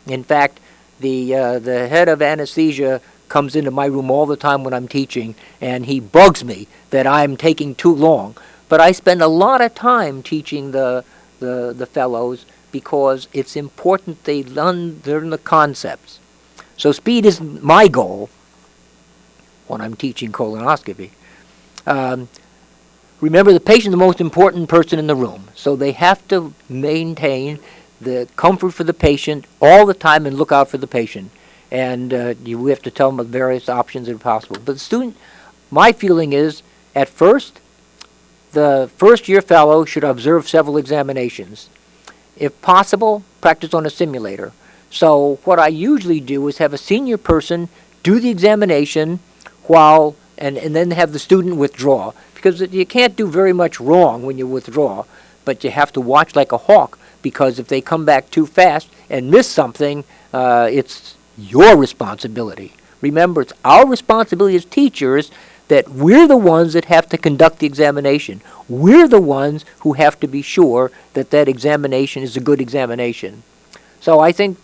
In fact, the head of anesthesia comes into my room all the time when I'm teaching, and he bugs me that I'm taking too long. But I spend a lot of time teaching the fellows, because it's important they learn the concepts. So speed isn't my goal when I'm teaching colonoscopy. Remember, the patient is the most important person in the room, so they have to maintain the comfort for the patient all the time and look out for the patient. And we have to tell them the various options that are possible. But the student, my feeling is, at first, the first-year fellow should observe several examinations. If possible, practice on a simulator. So what I usually do is have a senior person do the examination and then have the student withdraw. Because you can't do very much wrong when you withdraw, but you have to watch like a hawk, because if they come back too fast and miss something, it's your responsibility. Remember, it's our responsibility as teachers that we're the ones that have to conduct the examination. We're the ones who have to be sure that that examination is a good examination. So I think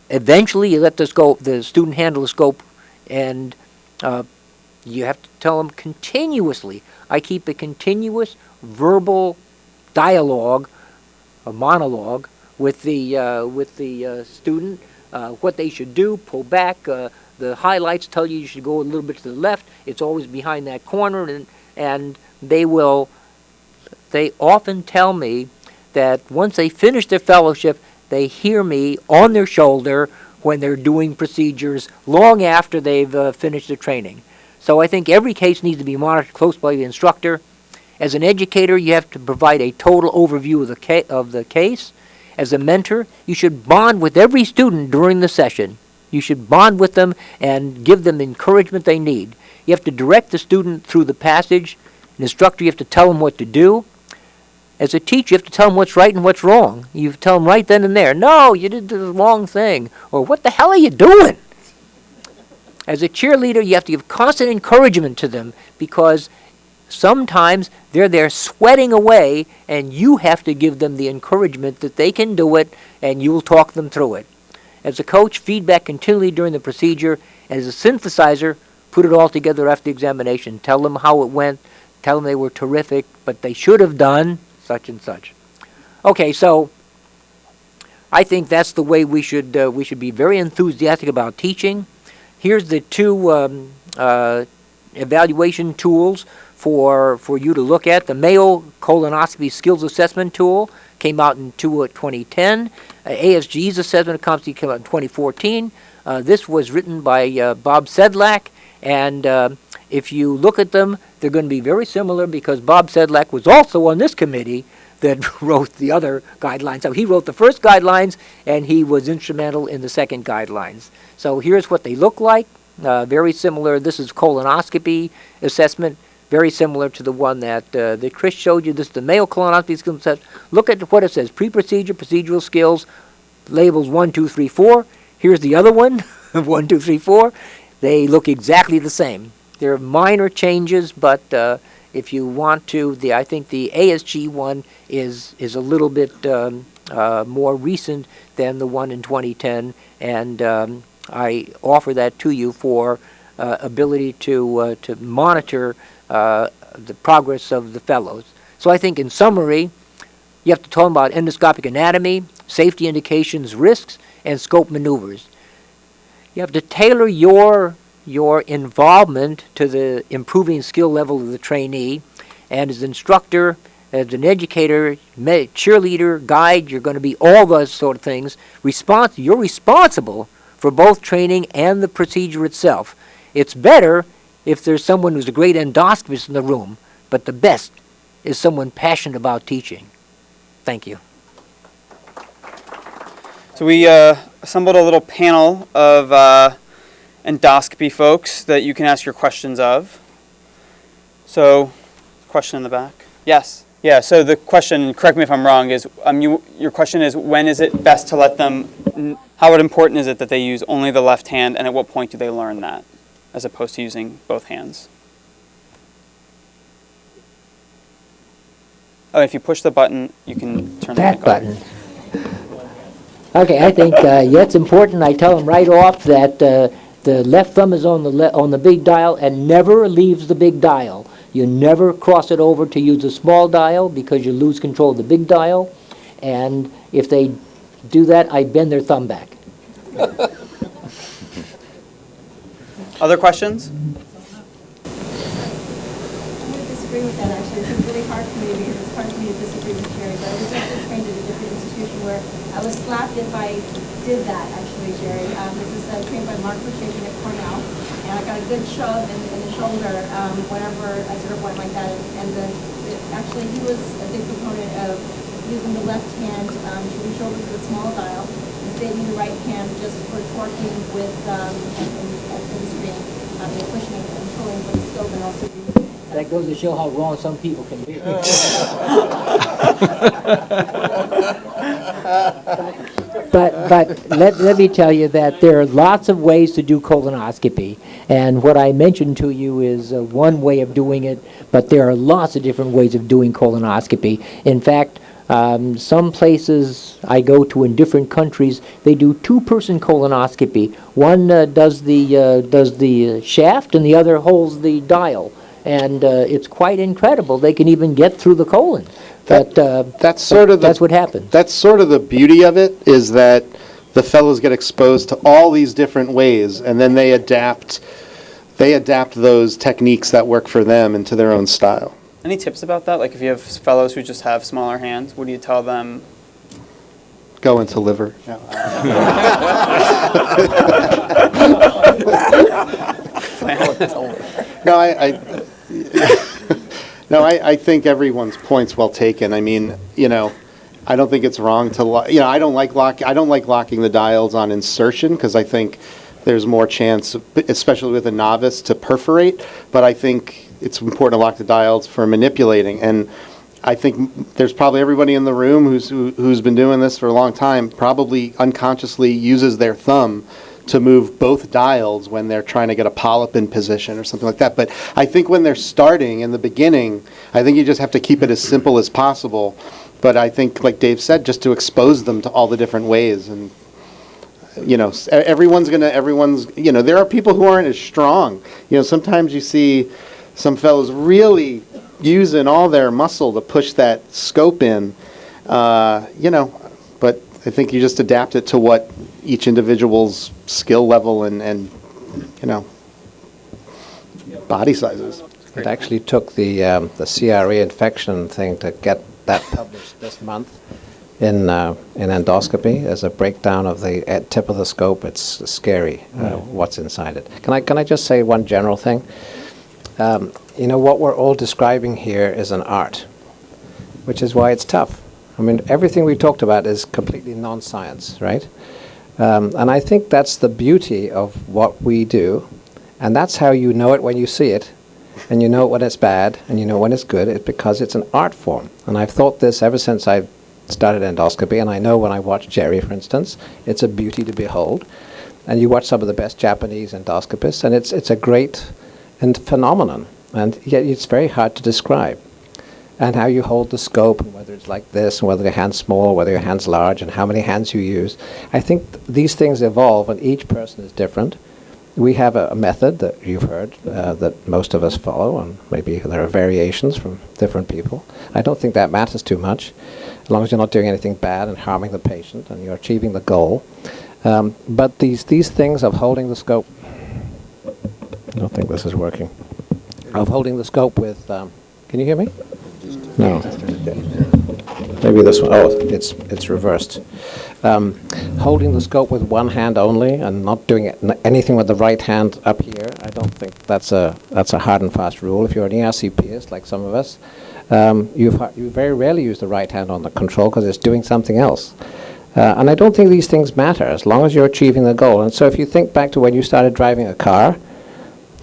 eventually you let the student handle the scope, and you have to tell them continuously. I keep a continuous verbal dialogue, a monologue, with the student, what they should do, pull back. The highlights tell you should go a little bit to the left. It's always behind that corner, and they often tell me that once they finish their fellowship, they hear me on their shoulder when they're doing procedures long after they've finished the training. So I think every case needs to be monitored closely by the instructor. As an educator, you have to provide a total overview of the case. As a mentor, you should bond with every student during the session. You should bond with them and give them the encouragement they need. You have to direct the student through the passage. An instructor, you have to tell them what to do. As a teacher, you have to tell them what's right and what's wrong. You tell them right then and there, no, you did the wrong thing, or what the hell are you doing? As a cheerleader, you have to give constant encouragement to them because sometimes they're there sweating away and you have to give them the encouragement that they can do it and you'll talk them through it. As a coach, feedback continually during the procedure. As a synthesizer, put it all together after the examination. Tell them how it went. Tell them they were terrific, but they should have done such and such. Okay, so I think that's the way we should be very enthusiastic about teaching. Here's the two evaluation tools for you to look at. The Mayo Colonoscopy Skills Assessment Tool came out in 2010. ASG's assessment of competency came out in 2014. This was written by Bob Sedlak, and if you look at them, they're going to be very similar because Bob Sedlak was also on this committee that wrote the other guidelines. So he wrote the first guidelines, and he was instrumental in the second guidelines. So here's what they look like. Very similar. This is colonoscopy assessment, very similar to the one that Chris showed you. This is the Mayo Colonoscopy Skills Assessment. Look at what it says: pre-procedure, procedural skills, labels 1, 2, 3, 4. Here's the other one, 1, 2, 3, 4. They look exactly the same. There are minor changes, but if you want to, I think the ASG one is a little bit more recent than the one in 2010, and I offer that to you for ability to monitor the progress of the fellows. So I think in summary, you have to talk about endoscopic anatomy, safety indications, risks, and scope maneuvers. You have to tailor your involvement to the improving skill level of the trainee, and as an instructor, as an educator, cheerleader, guide, you're going to be all those sort of things. You're responsible for both training and the procedure itself. It's better if there's someone who's a great endoscopist in the room, but the best is someone passionate about teaching. Thank you. So we assembled a little panel of endoscopy folks that you can ask your questions of. So, question in the back. Yes. Yeah, so the question, correct me if I'm wrong, is your question is, when is it best to let them, how important is it that they use only the left hand, and at what point do they learn that, as opposed to using both hands? Oh, if you push the button, you can turn That the mic button. on. Okay, I think it's important. I tell them right off that the left thumb is on the big dial and never leaves the big dial. You never cross it over to use the small dial because you lose control of the big dial. And if they do that, I bend their thumb back. Other questions? I would disagree with that, actually. It's really hard for me because it's hard for me to disagree with Jerry, but I was actually trained at a different institution where I was slapped if I did that, actually, Jerry. This is trained by Mark Pacheco at Cornell, and I got a good shove in the shoulder whenever I sort of went like that. And actually, he was a big proponent of using the left hand to reach over to the small dial and saving the right hand just for torquing with and screen, pushing and controlling with the scope and also using. That goes to show how wrong some people can be. But let me tell you that there are lots of ways to do colonoscopy, and what I mentioned to you is one way of doing it, but there are lots of different ways of doing colonoscopy. In fact, some places I go to in different countries, they do two-person colonoscopy. One does the shaft, and the other holds the dial. And it's quite incredible. They can even get through the colon. That's what happens. That's sort of the beauty of it, is that the fellows get exposed to all these different ways, and then they adapt those techniques that work for them into their own style. Any tips about that? Like if you have fellows who just have smaller hands, what do you tell them? go into liver. No, no, no, I think everyone's point's well taken. I mean, I don't think it's wrong to, I don't like locking the dials on insertion because I think there's more chance, especially with a novice, to perforate. But I think it's important to lock the dials for manipulating. And I think there's probably everybody in the room who's been doing this for a long time probably unconsciously uses their thumb to move both dials when they're trying to get a polyp in position or something like that. But I think when they're starting in the beginning, I think you just have to keep it as simple as possible. But I think, like Dave said, just to expose them to all the different ways. And, everyone's, there are people who aren't as strong. Sometimes you see some fellows really using all their muscle to push that scope in, but I think you just adapt it to what each individual's skill level and body sizes. It actually took the CRE infection thing to get that published this month in endoscopy as a breakdown of the tip of the scope. It's scary what's inside it. Can I just say one general thing? What we're all describing here is an art, which is why it's tough. I mean, everything we talked about is completely non-science, right? And I think that's the beauty of what we do, and that's how you know it when you see it, and you know it when it's bad, and you know when it's good. It's because it's an art form. And I've thought this ever since I started endoscopy, and I know when I watch Jerry, for instance, it's a beauty to behold. And you watch some of the best Japanese endoscopists, and it's a great phenomenon, and yet it's very hard to describe. And how you hold the scope, and whether it's like this, and whether your hand's small, whether your hand's large, and how many hands you use. I think these things evolve, and each person is different. We have a method that you've heard that most of us follow, and maybe there are variations from different people. I don't think that matters too much, as long as you're not doing anything bad and harming the patient, and you're achieving the goal. But these things of holding the scope, I don't think this is working, of holding the scope with, can you hear me? No. Maybe this one. Oh, it's reversed. Holding the scope with one hand only and not doing anything with the right hand up here, I don't think that's a hard and fast rule. If you're an ERCPist, like some of us, you very rarely use the right hand on the control because it's doing something else. And I don't think these things matter as long as you're achieving the goal. And so if you think back to when you started driving a car,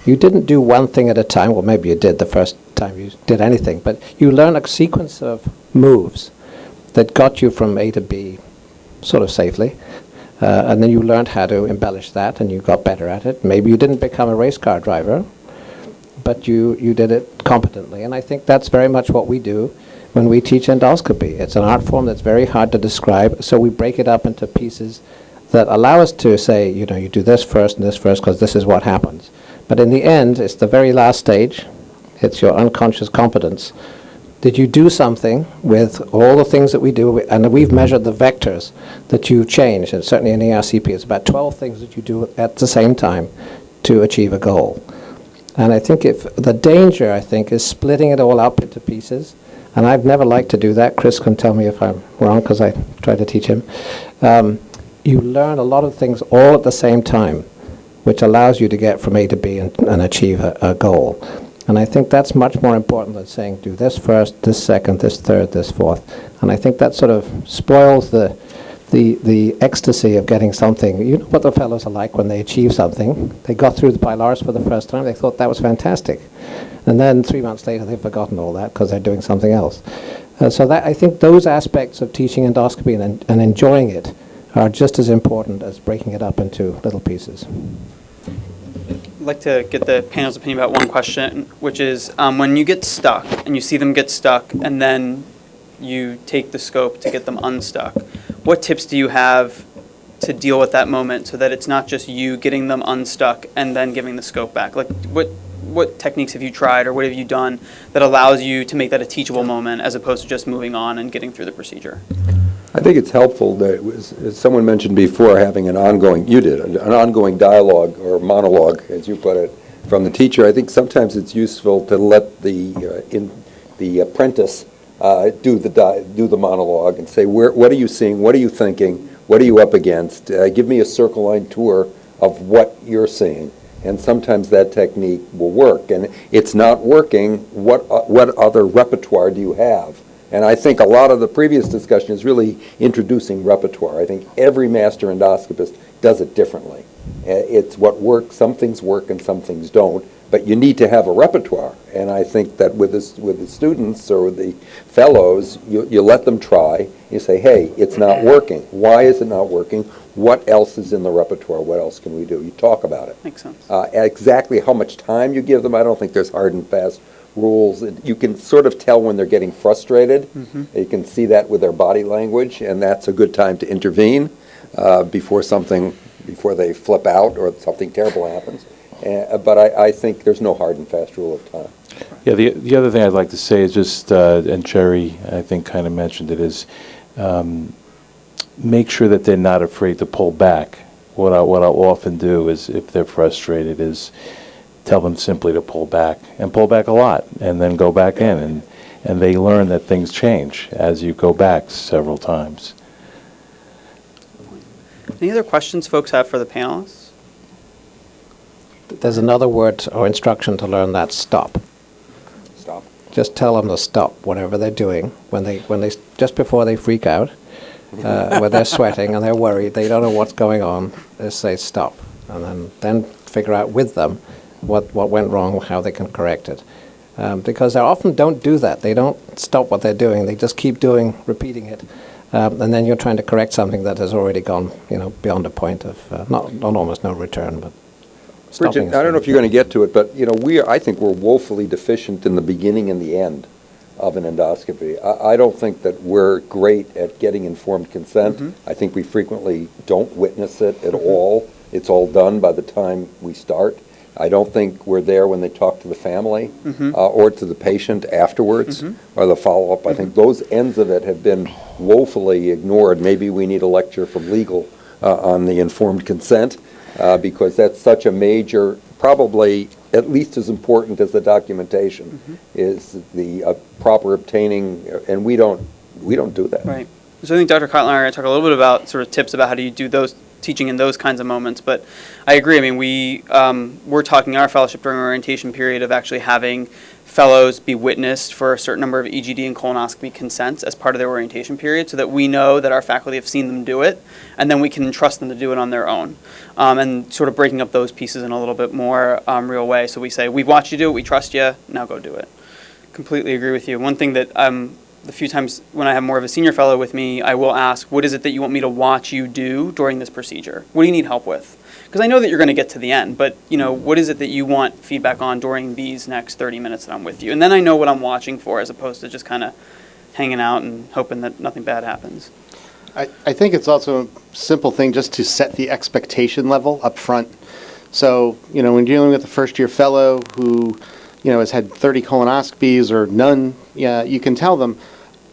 you didn't do one thing at a time. Well, maybe you did the first time you did anything, but you learn a sequence of moves that got you from A to B sort of safely, and then you learned how to embellish that, and you got better at it. Maybe you didn't become a race car driver, but you did it competently, and I think that's very much what we do when we teach endoscopy. It's an art form that's very hard to describe, so we break it up into pieces that allow us to say, you do this first and this first because this is what happens. But in the end, it's the very last stage. It's your unconscious competence. Did you do something with all the things that we do? And we've measured the vectors that you change. And certainly in ERCP, it's about 12 things that you do at the same time to achieve a goal. And I think the danger, is splitting it all up into pieces. And I've never liked to do that. Chris can tell me if I'm wrong because I try to teach him. You learn a lot of things all at the same time, which allows you to get from A to B and achieve a goal. And I think that's much more important than saying, do this first, this second, this third, this fourth. And I think that sort of spoils the ecstasy of getting something. You know what the fellows are like when they achieve something. They got through the pylorus for the first time. They thought that was fantastic. And then 3 months later, they've forgotten all that because they're doing something else. So I think those aspects of teaching endoscopy and enjoying it are just as important as breaking it up into little pieces. I'd like to get the panel's opinion about one question, which is when you get stuck and you see them get stuck and then you take the scope to get them unstuck, what tips do you have to deal with that moment so that it's not just you getting them unstuck and then giving the scope back? Like what techniques have you tried or what have you done that allows you to make that a teachable moment as opposed to just moving on and getting through the procedure? I think it's helpful that, as someone mentioned before, having an ongoing dialogue or monologue, as you put it, from the teacher. I think sometimes it's useful to let the apprentice do the monologue and say, what are you seeing? What are you thinking? What are you up against? Give me a circle line tour of what you're seeing. And sometimes that technique will work. And it's not working, what other repertoire do you have? And I think a lot of the previous discussion is really introducing repertoire. I think every master endoscopist does it differently. It's what works. Some things work and some things don't. But you need to have a repertoire. And I think that with the students or with the fellows, you let them try. You say, hey, it's not working. Why is it not working? What else is in the repertoire? What else can we do? You talk about it. Makes sense. Exactly how much time you give them, I don't think there's hard and fast rules. You can sort of tell when they're getting frustrated. You can see that with their body language, and that's a good time to intervene before they flip out or something terrible happens. But I think there's no hard and fast rule of time. Yeah, the other thing I'd like to say is just, and Jerry, I think, kind of mentioned it, is make sure that they're not afraid to pull back. What I'll often do is, if they're frustrated, is tell them simply to pull back, and pull back a lot, and then go back in. And they learn that things change as you go back several times. Any other questions folks have for the panelists? There's another word or instruction to learn that: stop. Stop. Just tell them to stop whatever they're doing when they just before they freak out, when they're sweating and they're worried, they don't know what's going on. Just say stop, and then figure out with them what went wrong, how they can correct it. Because they often don't do that. They don't stop what they're doing. They just keep repeating it, and then you're trying to correct something that has already gone, beyond a point of not almost no return, but. Brijen, I don't know if you're going to get to it, but I think we're woefully deficient in the beginning and the end of an endoscopy. I don't think that we're great at getting informed consent. I think we frequently don't witness it at all. It's all done by the time we start. I don't think we're there when they talk to the family or to the patient afterwards or the follow-up. I think those ends of it have been woefully ignored. Maybe we need a lecture from legal on the informed consent. Because that's such a major, probably at least as important as the documentation, is the proper obtaining, and we don't do that. Right. So I think Dr. Kotler and I are going to talk a little bit about sort of tips about how do you do those teaching in those kinds of moments. But I agree. I mean, we're talking in our fellowship during orientation period of actually having fellows be witnessed for a certain number of EGD and colonoscopy consents as part of their orientation period, so that we know that our faculty have seen them do it, and then we can trust them to do it on their own. And sort of breaking up those pieces in a little bit more real way. So we say, we've watched you do it, we trust you, now go do it. Completely agree with you. One thing that the few times when I have more of a senior fellow with me, I will ask, what is it that you want me to watch you do during this procedure? What do you need help with? Because I know that you're going to get to the end, but what is it that you want feedback on during these next 30 minutes that I'm with you? And then I know what I'm watching for, as opposed to just kind of hanging out and hoping that nothing bad happens. I think it's also a simple thing just to set the expectation level up front. So, when dealing with a first-year fellow who, has had 30 colonoscopies or none, you can tell them,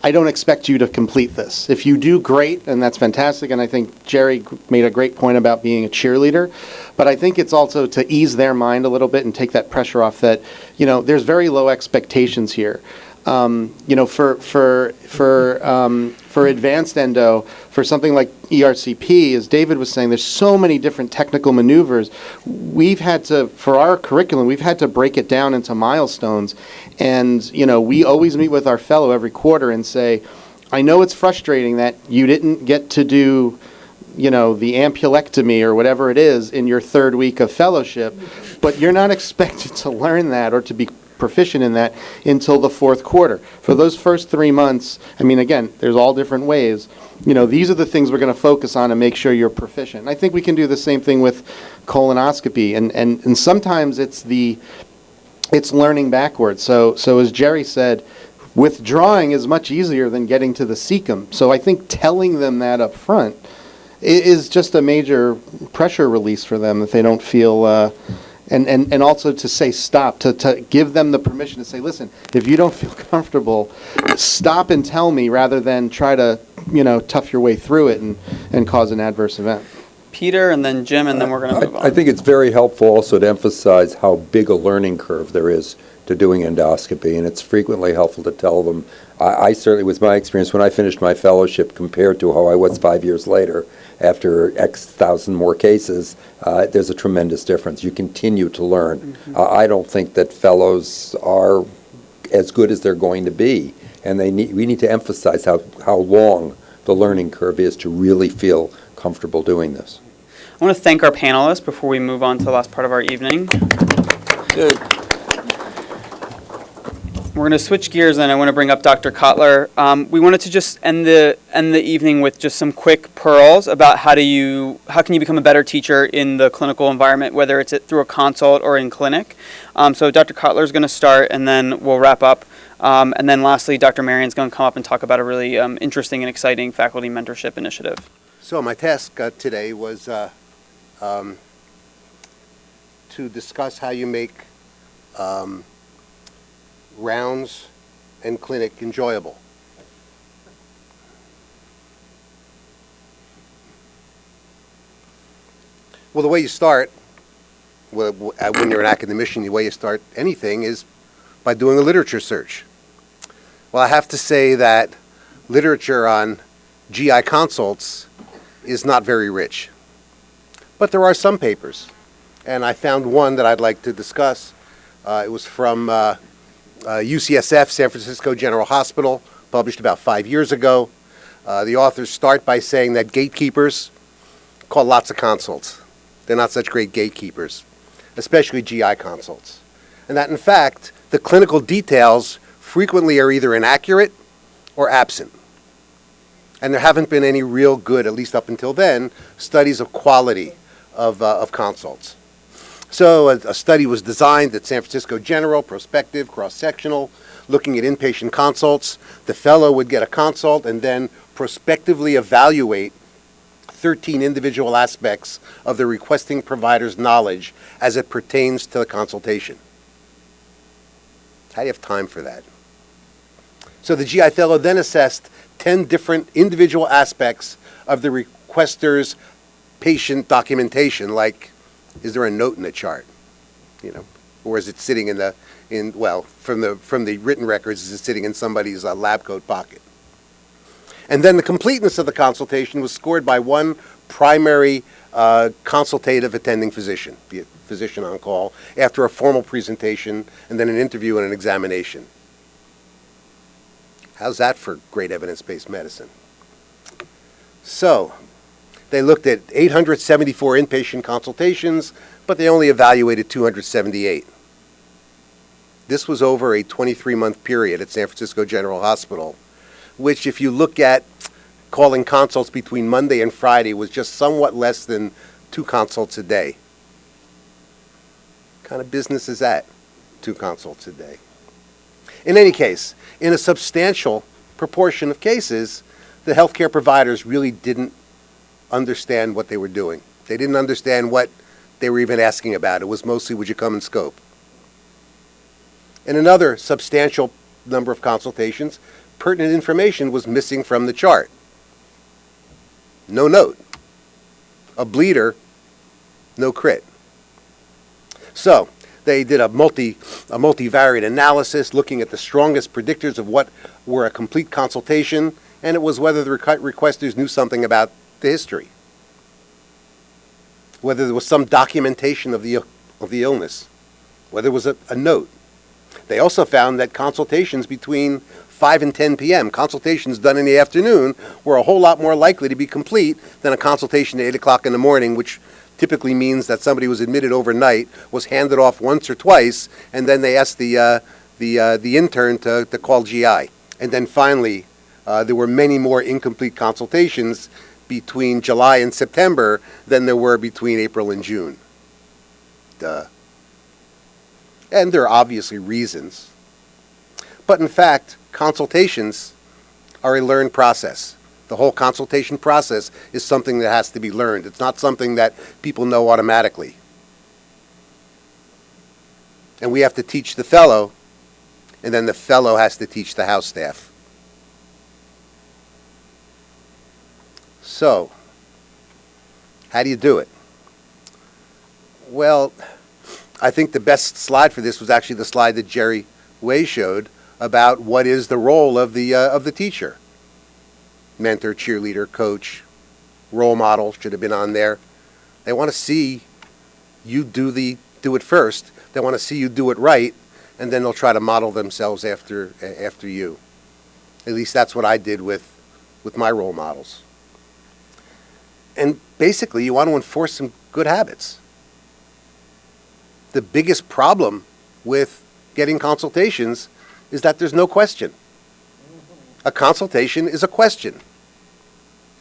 I don't expect you to complete this. If you do, great, and that's fantastic, and I think Jerry made a great point about being a cheerleader, but I think it's also to ease their mind a little bit and take that pressure off that, there's very low expectations here. For advanced endo, for something like ERCP, as David was saying, there's so many different technical maneuvers. For our curriculum, we've had to break it down into milestones. And, we always meet with our fellow every quarter and say, I know it's frustrating that you didn't get to do, the ampulectomy or whatever it is in your third week of fellowship, but you're not expected to learn that or to be proficient in that until the fourth quarter. For those first 3 months, again, there's all different ways. These are the things we're going to focus on and make sure you're proficient. And I think we can do the same thing with colonoscopy. And sometimes it's learning backwards. So as Jerry said, withdrawing is much easier than getting to the cecum. So I think telling them that up front is just a major pressure release for them, that they don't feel and also to say stop, to give them the permission to say, listen, if you don't feel comfortable, stop and tell me, rather than try to, tough your way through it and cause an adverse event. Peter, and then Jim, and then we're going to move on. I think it's very helpful also to emphasize how big a learning curve there is to doing endoscopy, and it's frequently helpful to tell them, I certainly, was my experience when I finished my fellowship compared to how I was 5 years later, after X thousand more cases, there's a tremendous difference. You continue to learn. I don't think that fellows are as good as they're going to be, and we need to emphasize how long the learning curve is to really feel comfortable doing this. I want to thank our panelists before we move on to the last part of our evening. Good. We're going to switch gears, and I want to bring up Dr. Kotler. We wanted to just end the evening with just some quick pearls about how can you become a better teacher in the clinical environment, whether it's through a consult or in clinic. So Dr. Kotler is going to start, and then we'll wrap up. And then lastly, Dr. Marion's going to come up and talk about a really interesting and exciting faculty mentorship initiative. So my task today was to discuss how you make rounds and clinic enjoyable. Well, the way you start, when you're an academician, the way you start anything is by doing a literature search. Well, I have to say that literature on GI consults is not very rich. But there are some papers, and I found one that I'd like to discuss. It was from UCSF, San Francisco General Hospital, published about 5 years ago. The authors start by saying that gatekeepers call lots of consults. They're not such great gatekeepers, especially GI consults. And that, in fact, the clinical details frequently are either inaccurate or absent. And there haven't been any real good, at least up until then, studies of quality of consults. So a study was designed at San Francisco General, prospective, cross-sectional, looking at inpatient consults. The fellow would get a consult and then prospectively evaluate 13 individual aspects of the requesting provider's knowledge as it pertains to the consultation. How do you have time for that? So the GI fellow then assessed 10 different individual aspects of the requester's patient documentation, like, is there a note in the chart? Or is it sitting from the written records, is it sitting in somebody's lab coat pocket? And then the completeness of the consultation was scored by one primary consultative attending physician, the physician on call, after a formal presentation and then an interview and an examination. How's that for great evidence-based medicine? So, they looked at 874 inpatient consultations, but they only evaluated 278. This was over a 23-month period at San Francisco General Hospital, which, if you look at calling consults between Monday and Friday, was just somewhat less than 2 consults a day. What kind of business is that, 2 consults a day? In any case, in a substantial proportion of cases, the healthcare providers really didn't understand what they were doing. They didn't understand what they were even asking about. It was mostly, would you come and scope? In another substantial number of consultations, pertinent information was missing from the chart. No note. A bleeder, no crit. So they did a multivariate analysis looking at the strongest predictors of what were a complete consultation, and it was whether the requesters knew something about the history, whether there was some documentation of the illness, whether there was a note. They also found that consultations between 5 and 10 p.m., consultations done in the afternoon, were a whole lot more likely to be complete than a consultation at 8 o'clock in the morning, which typically means that somebody was admitted overnight, was handed off once or twice, and then they asked the intern to call GI. And then finally, there were many more incomplete consultations between July and September than there were between April and June. Duh. And there are obviously reasons. But in fact, consultations are a learned process. The whole consultation process is something that has to be learned. It's not something that people know automatically. And we have to teach the fellow, and then the fellow has to teach the house staff. So, how do you do it? Well, I think the best slide for this was actually the slide that Jerry Way showed about what is the role of the teacher. Mentor, cheerleader, coach, role model should have been on there. They want to see you do it first. They want to see you do it right, and then they'll try to model themselves after you. At least that's what I did with my role models. And basically, you want to enforce some good habits. The biggest problem with getting consultations is that there's no question. A consultation is a question.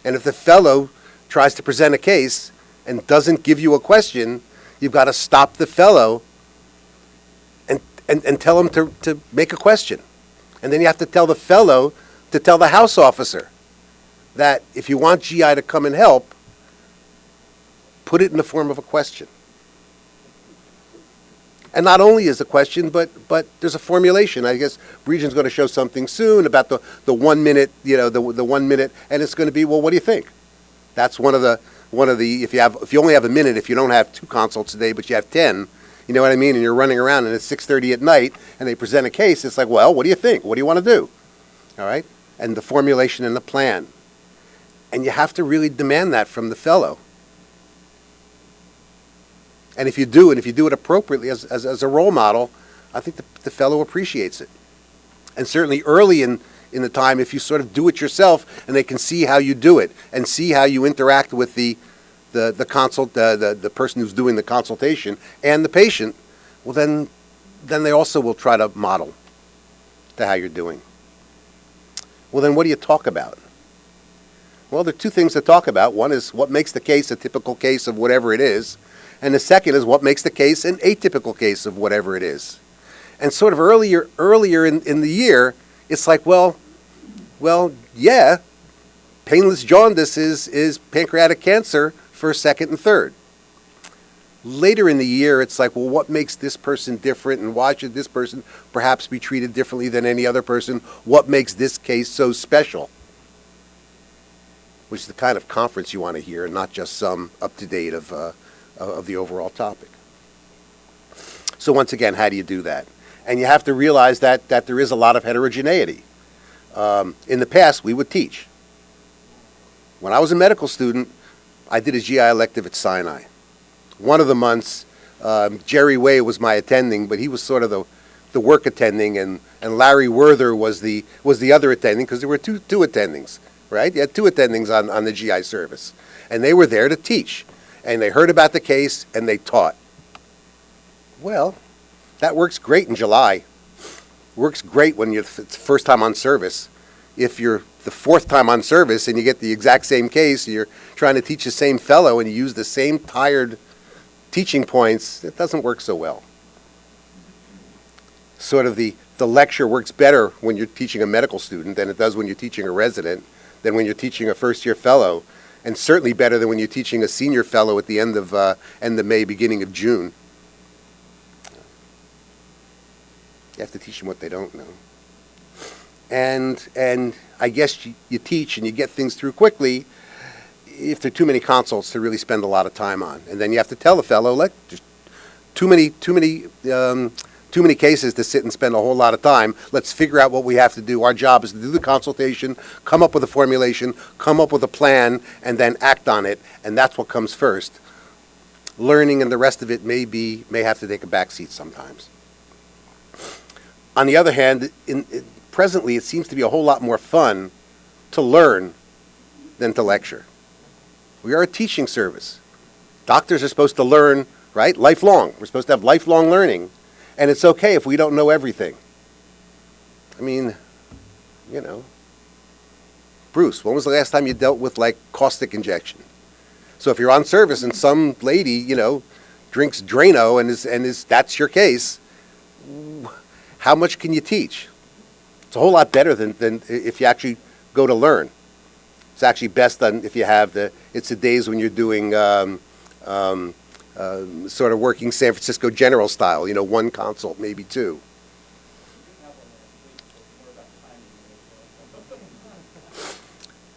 And if the fellow tries to present a case and doesn't give you a question, you've got to stop the fellow and tell him to make a question. And then you have to tell the fellow to tell the house officer that if you want GI to come and help, put it in the form of a question. And not only is a question, but there's a formulation. I guess Brijen's going to show something soon about the 1 minute, the 1 minute, and it's going to be, well, what do you think? That's one of the if you only have a minute, if you don't have 2 consults a day, but you have 10, you know what I mean? And you're running around and it's 6:30 at night and they present a case, it's like, well, what do you think? What do you want to do? All right? And the formulation and the plan. And you have to really demand that from the fellow. And if you do it appropriately as a role model, I think the fellow appreciates it. And certainly early in the time, if you sort of do it yourself and they can see how you do it and see how you interact with the person who's doing the consultation and the patient, well then they also will try to model to how you're doing. Well, then what do you talk about? Well, there are 2 things to talk about. One is what makes the case a typical case of whatever it is. And the second is what makes the case an atypical case of whatever it is. And sort of earlier in the year, it's like, well, yeah, painless jaundice is pancreatic cancer first, second, and third. Later in the year, it's like, well, what makes this person different, and why should this person perhaps be treated differently than any other person? What makes this case so special? Which is the kind of conference you want to hear, and not just some up-to-date of the overall topic. So once again, how do you do that? And you have to realize that there is a lot of heterogeneity. In the past, we would teach. When I was a medical student, I did a GI elective at Sinai. One of the months, Jerry Way was my attending, but he was sort of the work attending, and Larry Werther was the other attending, because there were two attendings, right? You had 2 attendings on the GI service. And they were there to teach. And they heard about the case, and they taught. Well, that works great in July. Works great when it's the first time on service. If you're the 4th time on service and you get the exact same case, you're trying to teach the same fellow and you use the same tired teaching points, it doesn't work so well. Sort of the lecture works better when you're teaching a medical student than it does when you're teaching a resident, than when you're teaching a first-year fellow, and certainly better than when you're teaching a senior fellow at the end of May, beginning of June. You have to teach them what they don't know. And I guess you teach and you get things through quickly if there are too many consults to really spend a lot of time on. And then you have to tell the fellow, like, there's too many cases to sit and spend a whole lot of time. Let's figure out what we have to do. Our job is to do the consultation, come up with a formulation, come up with a plan, and then act on it. And that's what comes first. Learning and the rest of it may have to take a back seat sometimes. On the other hand, presently it seems to be a whole lot more fun to learn than to lecture. We are a teaching service. Doctors are supposed to learn, right, lifelong. We're supposed to have lifelong learning. And it's okay if we don't know everything. I mean, Bruce, when was the last time you dealt with, like, caustic injection? So if you're on service and some lady, drinks Drano and is that's your case, how much can you teach? It's a whole lot better than if you actually go to learn. It's actually best done if you have it's the days when you're doing sort of working San Francisco General style, 1 consult, maybe 2.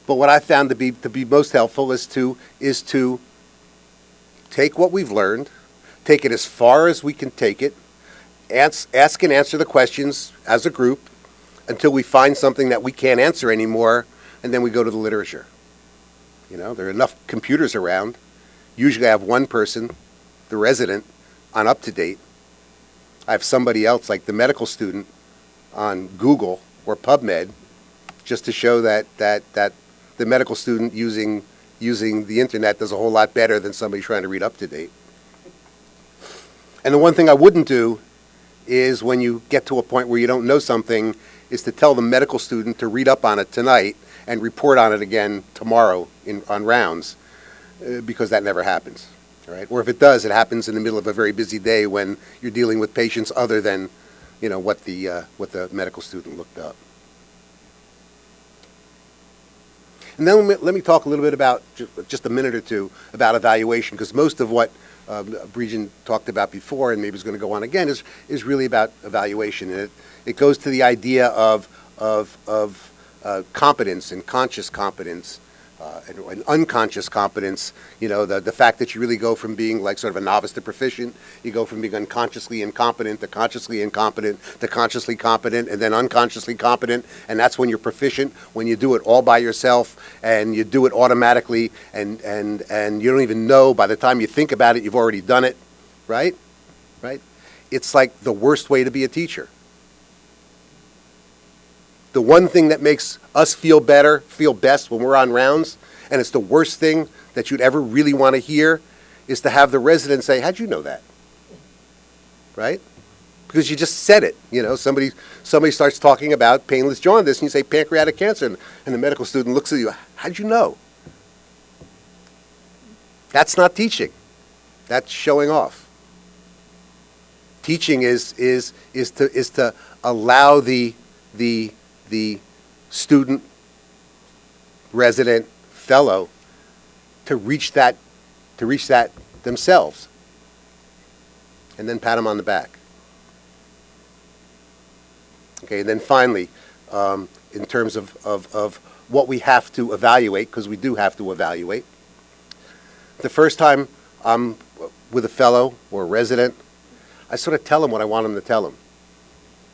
But what I found to be most helpful is to take what we've learned, take it as far as we can take it, ask and answer the questions as a group, until we find something that we can't answer anymore, and then we go to the literature. You know, there are enough computers around. Usually I have one person, the resident, on UpToDate. I have somebody else, like the medical student, on Google or PubMed, just to show that the medical student using the internet does a whole lot better than somebody trying to read UpToDate. And the one thing I wouldn't do is, when you get to a point where you don't know something, is to tell the medical student to read up on it tonight and report on it again tomorrow on rounds, because that never happens, right? Or if it does, it happens in the middle of a very busy day when you're dealing with patients other than, you know, what the medical student looked up. And then let me talk a little bit about, just a minute or two, about evaluation, because most of what Brijen talked about before, and maybe is going to go on again, is really about evaluation. And it goes to the idea of competence and conscious competence and unconscious competence. You know, the fact that you really go from being like sort of a novice to proficient, you go from being unconsciously incompetent to consciously incompetent to consciously competent and then unconsciously competent, and that's when you're proficient, when you do it all by yourself and you do it automatically, and you don't even know, by the time you think about it, you've already done it, right? Right? It's like the worst way to be a teacher. The one thing that makes us feel best when we're on rounds, and it's the worst thing that you'd ever really want to hear, is to have the resident say, "How'd you know that?" Right? Because you just said it. You know, somebody starts talking about painless jaundice, and you say pancreatic cancer, and the medical student looks at you, "How'd you know?" That's not teaching. That's showing off. Teaching is to allow the student, resident, fellow to reach that themselves, and then pat them on the back. Okay, and then finally, in terms of what we have to evaluate, because we do have to evaluate. The first time I'm with a fellow or a resident, I sort of tell them what I want them to tell them.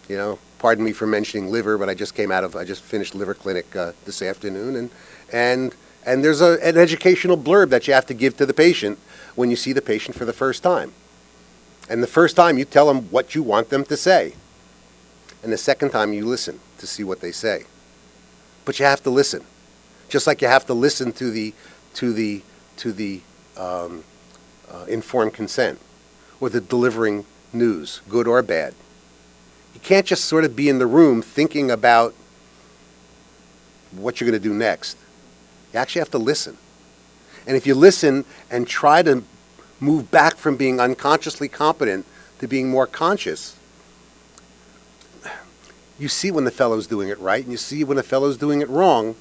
You know, pardon me for mentioning liver, but I just finished liver clinic this afternoon, and there's an educational blurb that you have to give to the patient when you see the patient for the first time. And the first time you tell them what you want them to say, and the second time you listen to see what they say. But you have to listen, just like you have to listen to the informed consent, or the delivering news, good or bad. You can't just sort of be in the room thinking about what you're going to do next. You actually have to listen. And if you listen and try to move back from being unconsciously competent to being more conscious, you see when the fellow's doing it right, and you see when the fellow's doing it wrong.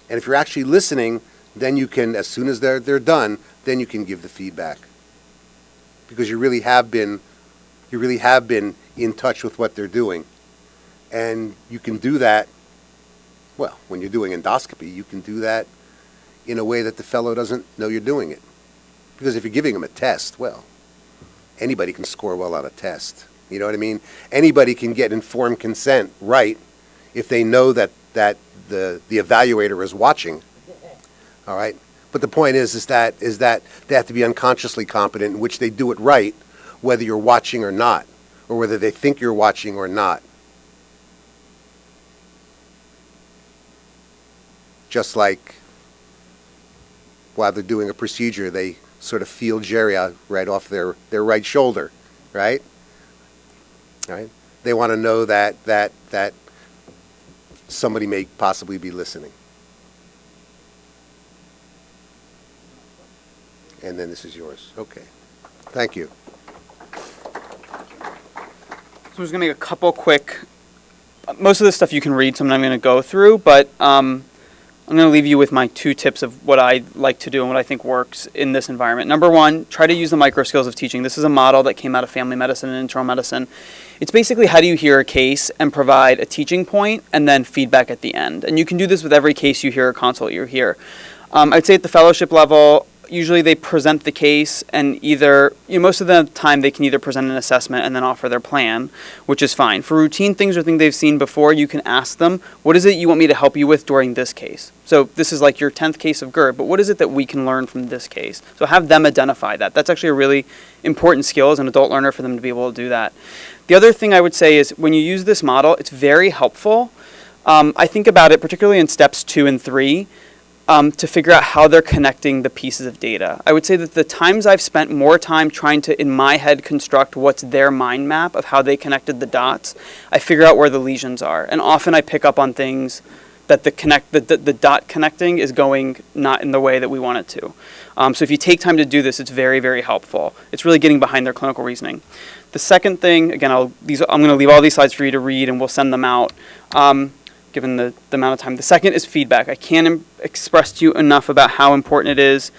And if you're actually listening, then you can, as soon as they're done, then you can give the feedback. Because you really have been in touch with what they're doing. And you can do that, well, when you're doing endoscopy, you can do that in a way that the fellow doesn't know you're doing it. Because if you're giving them a test, well, anybody can score well on a test. You know what I mean? Anybody can get informed consent right if they know that the evaluator is watching. All right? But the point is that they have to be unconsciously competent, in which they do it right, whether you're watching or not, or whether they think you're watching or not. Just like while they're doing a procedure, they sort of feel Jerry out right off their right shoulder, right? Right? They want to know that somebody may possibly be listening. And then this is yours. Okay. Thank you. So I'm just going to make a couple quick, most of this stuff you can read, so I'm not going to go through, but I'm going to leave you with my 2 tips of what I like to do and what I think works in this environment. Number 1, try to use the micro skills of teaching. This is a model that came out of family medicine and internal medicine. It's basically, how do you hear a case and provide a teaching point and then feedback at the end. And you can do this with every case you hear or consult you hear. I'd say at the fellowship level, usually they present the case, and either, most of the time they can either present an assessment and then offer their plan, which is fine. For routine things or things they've seen before, you can ask them, what is it you want me to help you with during this case? So this is like your 10th case of GERD, but what is it that we can learn from this case? So have them identify that. That's actually a really important skill as an adult learner for them to be able to do that. The other thing I would say is when you use this model, it's very helpful. I think about it particularly in steps 2 and 3, to figure out how they're connecting the pieces of data. I would say that the times I've spent more time trying to, in my head, construct what's their mind map of how they connected the dots, I figure out where the lesions are. And often I pick up on things that the dot connecting is going not in the way that we want it to. So if you take time to do this, it's very, very helpful. It's really getting behind their clinical reasoning. The second thing, again, I'm going to leave all these slides for you to read, and we'll send them out. Given the amount of time. The second is feedback. I can't express to you enough about how important it is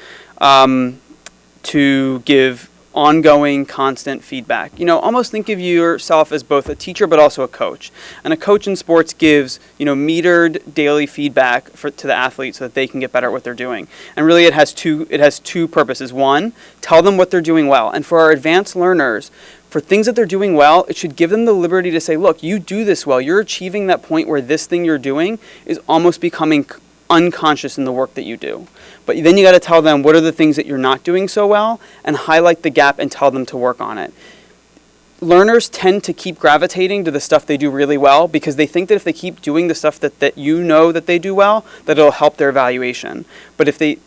to give ongoing, constant feedback. Almost think of yourself as both a teacher but also a coach. And a coach in sports gives, metered daily feedback to the athletes so that they can get better at what they're doing. And really it has two purposes. One, tell them what they're doing well. And for our advanced learners, for things that they're doing well, it should give them the liberty to say, look, you do this well. You're achieving that point where this thing you're doing is almost becoming unconscious in the work that you do. But then you got to tell them what are the things that you're not doing so well and highlight the gap and tell them to work on it. Learners tend to keep gravitating to the stuff they do really well because they think that if they keep doing the stuff that that they do well, that it'll help their evaluation. But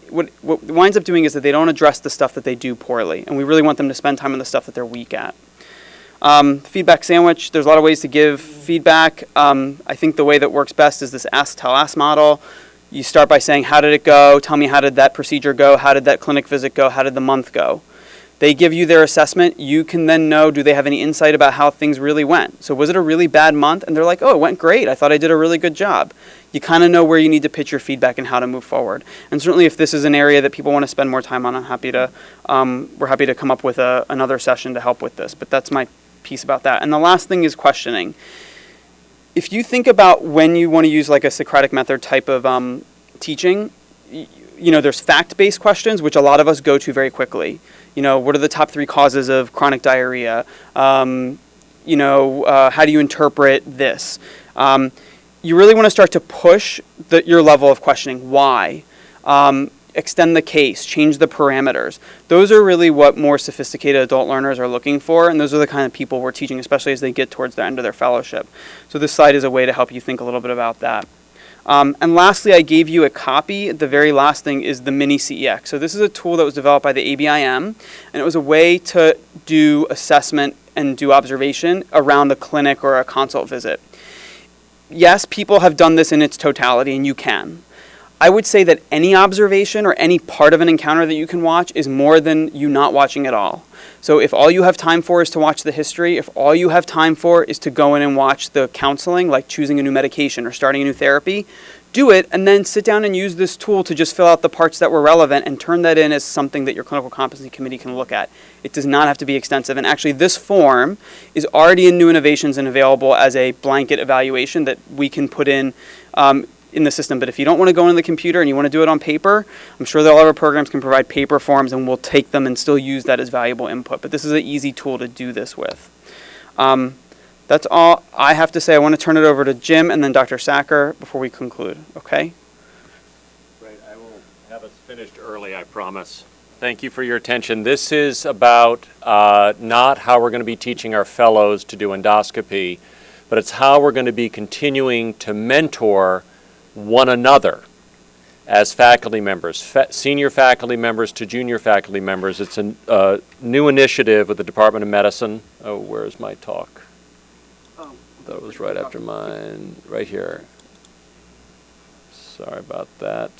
what it winds up doing is that they don't address the stuff that they do poorly. And we really want them to spend time on the stuff that they're weak at. Feedback sandwich, there's a lot of ways to give feedback. I think the way that works best is this ask, tell, ask model. You start by saying, how did it go? Tell me, how did that procedure go? How did that clinic visit go? How did the month go? They give you their assessment. You can then know, do they have any insight about how things really went? So was it a really bad month? And they're like, oh, it went great. I thought I did a really good job. You kind of know where you need to pitch your feedback and how to move forward. And certainly if this is an area that people want to spend more time on, we're happy to come up with another session to help with this. But that's my piece about that. And the last thing is questioning. If you think about when you want to use like a Socratic method type of teaching, there's fact-based questions, which a lot of us go to very quickly. What are the top 3 causes of chronic diarrhea? How do you interpret this? You really want to start to push your level of questioning. Why? Extend the case, change the parameters. Those are really what more sophisticated adult learners are looking for, and those are the kind of people we're teaching, especially as they get towards the end of their fellowship. So this slide is a way to help you think a little bit about that. And lastly, I gave you a copy. The very last thing is the mini CEX. So this is a tool that was developed by the ABIM, and it was a way to do assessment and do observation around a clinic or a consult visit. Yes, people have done this in its totality, and you can. I would say that any observation or any part of an encounter that you can watch is more than you not watching at all. So if all you have time for is to watch the history, if all you have time for is to go in and watch the counseling, like choosing a new medication or starting a new therapy, do it and then sit down and use this tool to just fill out the parts that were relevant and turn that in as something that your clinical competency committee can look at. It does not have to be extensive. And actually this form is already in New Innovations and available as a blanket evaluation that we can put in the system. But if you don't want to go into the computer and you want to do it on paper, I'm sure that all of our programs can provide paper forms and we'll take them and still use that as valuable input. But this is an easy tool to do this with. That's all I have to say. I want to turn it over to Jim and then Dr. Sacker before we conclude. Okay? Great. I will have us finished early, I promise. Thank you for your attention. This is about not how we're going to be teaching our fellows to do endoscopy, but it's how we're going to be continuing to mentor one another as faculty members, senior faculty members to junior faculty members. It's a new initiative with the Department of Medicine. Oh, where's my talk? That was right after mine, right here. Sorry about that.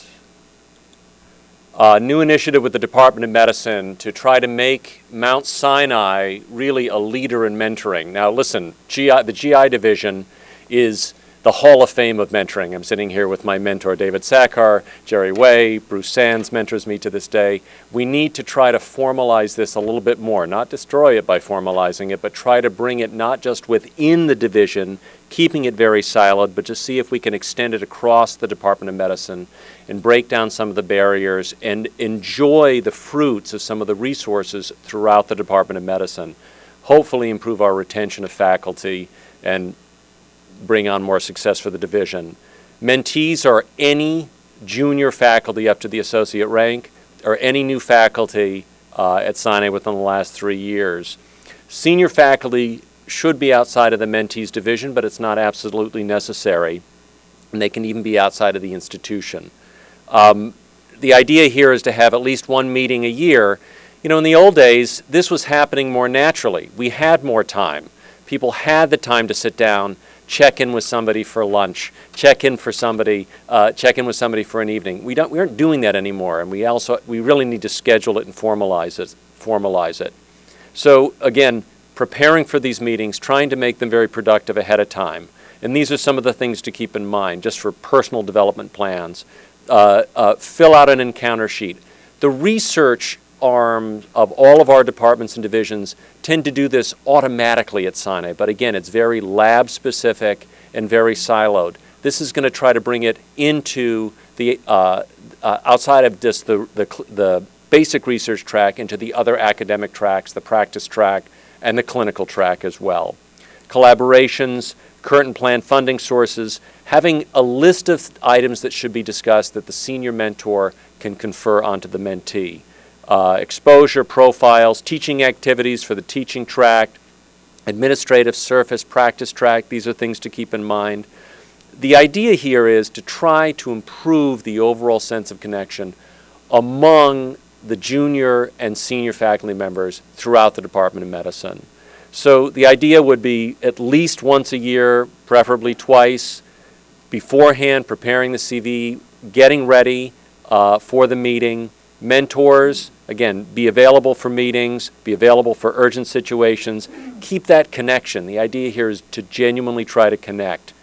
New initiative with the Department of Medicine to try to make Mount Sinai really a leader in mentoring. Now listen, the GI division is the Hall of Fame of mentoring. I'm sitting here with my mentor, David Sackar, Jerry Way, Bruce Sands mentors me to this day. We need to try to formalize this a little bit more, not destroy it by formalizing it, but try to bring it not just within the division, keeping it very siloed, but to see if we can extend it across the Department of Medicine and break down some of the barriers and enjoy the fruits of some of the resources throughout the Department of Medicine. Hopefully improve our retention of faculty and bring on more success for the division. Mentees are any junior faculty up to the associate rank or any new faculty at Sinai within the last 3 years. Senior faculty should be outside of the mentees division, but it's not absolutely necessary, and they can even be outside of the institution. The idea here is to have at least one meeting a year. You know, in the old days, this was happening more naturally. We had more time. People had the time to sit down, check in with somebody for lunch, check in with somebody for an evening. We aren't doing that anymore, and we really need to schedule it and formalize it. So again, preparing for these meetings, trying to make them very productive ahead of time. And these are some of the things to keep in mind, just for personal development plans. Fill out an encounter sheet. The research arm of all of our departments and divisions tend to do this automatically at Sinai, but again, it's very lab specific and very siloed. This is going to try to bring it into the outside of just the basic research track into the other academic tracks, the practice track, and the clinical track as well. Collaborations, current and planned funding sources, having a list of items that should be discussed that the senior mentor can confer onto the mentee. Exposure profiles, teaching activities for the teaching track, administrative surface practice track, these are things to keep in mind. The idea here is to try to improve the overall sense of connection among the junior and senior faculty members throughout the Department of Medicine. So the idea would be at least once a year, preferably twice, beforehand preparing the CV, getting ready for the meeting. Mentors, again, be available for meetings, be available for urgent situations. Keep that connection. The idea here is to genuinely try to connect.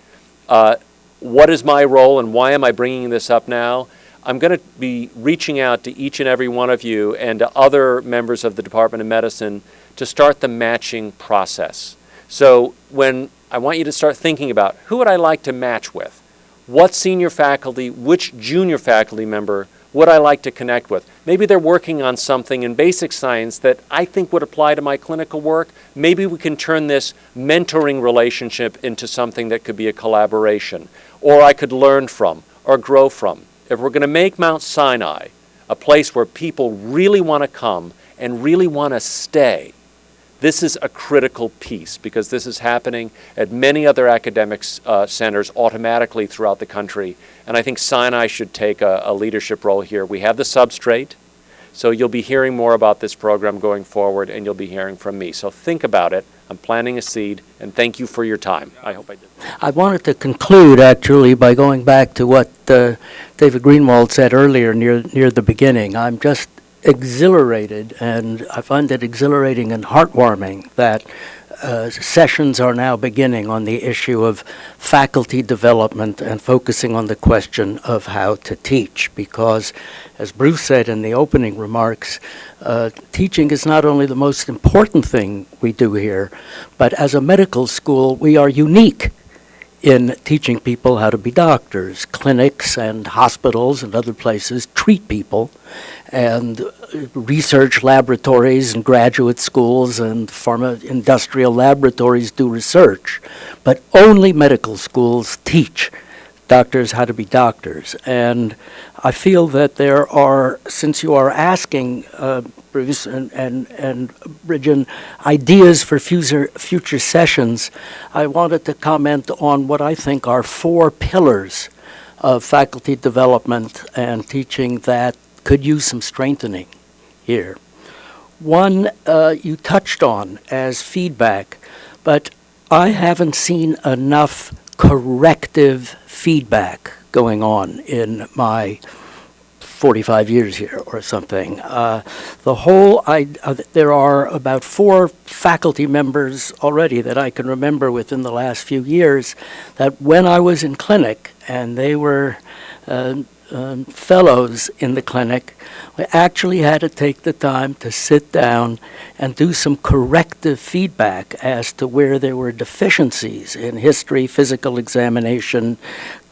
What is my role and why am I bringing this up now? I'm going to be reaching out to each and every one of you and to other members of the Department of Medicine to start the matching process. So I want you to start thinking about who would I like to match with? What senior faculty, which junior faculty member would I like to connect with? Maybe they're working on something in basic science that I think would apply to my clinical work. Maybe we can turn this mentoring relationship into something that could be a collaboration, or I could learn from or grow from. If we're going to make Mount Sinai a place where people really want to come and really want to stay, this is a critical piece because this is happening at many other academic centers automatically throughout the country. And I think Sinai should take a leadership role here. We have the substrate, so you'll be hearing more about this program going forward, and you'll be hearing from me. So think about it. I'm planting a seed, and thank you for your time. I hope I did. I wanted to conclude, actually, by going back to what David Greenwald said earlier near the beginning. I'm just exhilarated, and I find it exhilarating and heartwarming that sessions are now beginning on the issue of faculty development and focusing on the question of how to teach, because as Bruce said in the opening remarks, teaching is not only the most important thing we do here, but as a medical school we are unique in teaching people how to be doctors. Clinics and hospitals and other places treat people, and research laboratories and graduate schools and industrial laboratories do research, but only medical schools teach doctors how to be doctors. And I feel that there are, since you are asking, Bruce and Brijen, ideas for future sessions, I wanted to comment on what I think are 4 pillars of faculty development and teaching that could use some strengthening here. One you touched on as feedback, but I haven't seen enough corrective feedback going on in my 45 years here or something. There are about 4 faculty members already that I can remember within the last few years that when I was in clinic and they were fellows in the clinic, we actually had to take the time to sit down and do some corrective feedback as to where there were deficiencies in history, physical examination,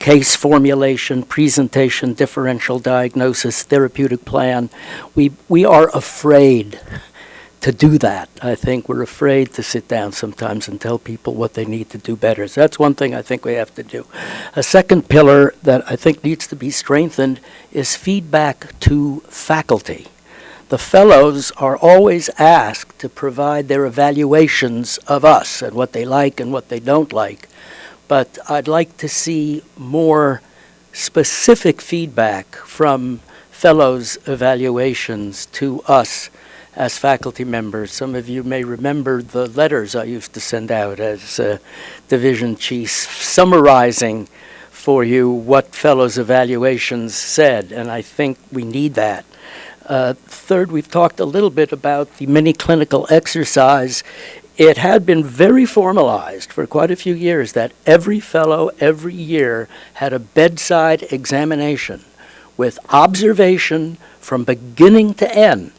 case formulation, presentation, differential diagnosis, therapeutic plan. We are afraid to do that. I think we're afraid to sit down sometimes and tell people what they need to do better. So that's one thing I think we have to do. A second pillar that I think needs to be strengthened is feedback to faculty. The fellows are always asked to provide their evaluations of us and what they like and what they don't like. But I'd like to see more specific feedback from fellows' evaluations to us as faculty members. Some of you may remember the letters I used to send out as division chiefs summarizing for you what fellows' evaluations said, and I think we need that. Third, we've talked a little bit about the mini clinical exercise. It had been very formalized for quite a few years that every fellow every year had a bedside examination with observation from beginning to end,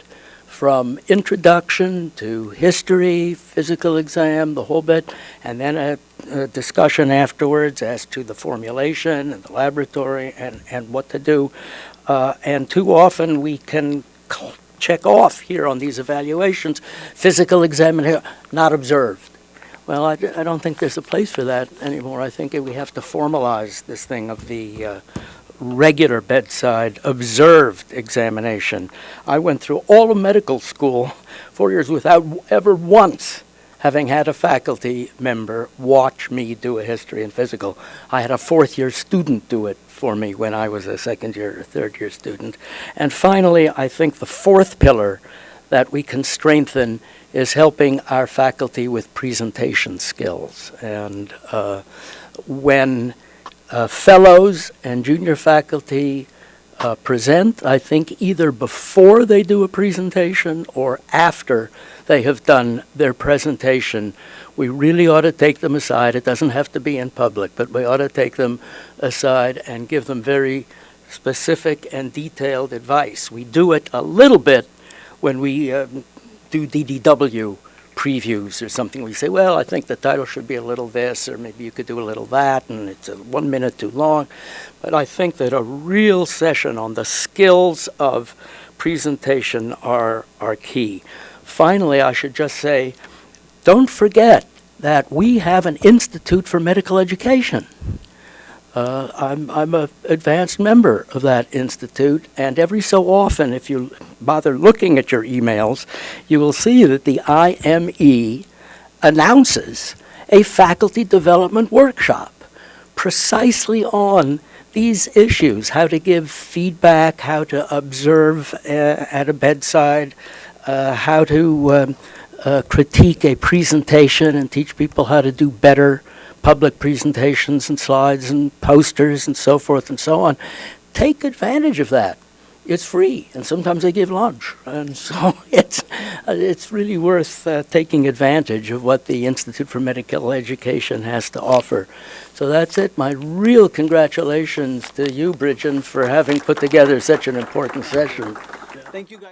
from introduction to history, physical exam, the whole bit, and then a discussion afterwards as to the formulation and the laboratory and what to do. And too often we can check off here on these evaluations, physical examination, not observed. Well, I don't think there's a place for that anymore. I think we have to formalize this thing of the regular bedside observed examination. I went through all of medical school 4 years without ever once having had a faculty member watch me do a history and physical. I had a 4th-year student do it for me when I was a 2nd-year or 3rd-year student. And finally, I think the 4th pillar that we can strengthen is helping our faculty with presentation skills. And when fellows and junior faculty present, I think either before they do a presentation or after they have done their presentation, we really ought to take them aside. It doesn't have to be in public, but we ought to take them aside and give them very specific and detailed advice. We do it a little bit when we do DDW previews or something. We say, well, I think the title should be a little this, or maybe you could do a little that, and it's 1 minute too long. But I think that a real session on the skills of presentation are key. Finally, I should just say, don't forget that we have an Institute for Medical Education. I'm an advanced member of that institute, and every so often, if you bother looking at your emails, you will see that the IME announces a faculty development workshop precisely on these issues: how to give feedback, how to observe at a bedside, how to critique a presentation and teach people how to do better public presentations and slides and posters and so forth and so on. Take advantage of that. It's free, and sometimes they give lunch. And so it's really worth taking advantage of what the Institute for Medical Education has to offer. So that's it. My real congratulations to you, Brijen, for having put together such an important session. Thank you, guys.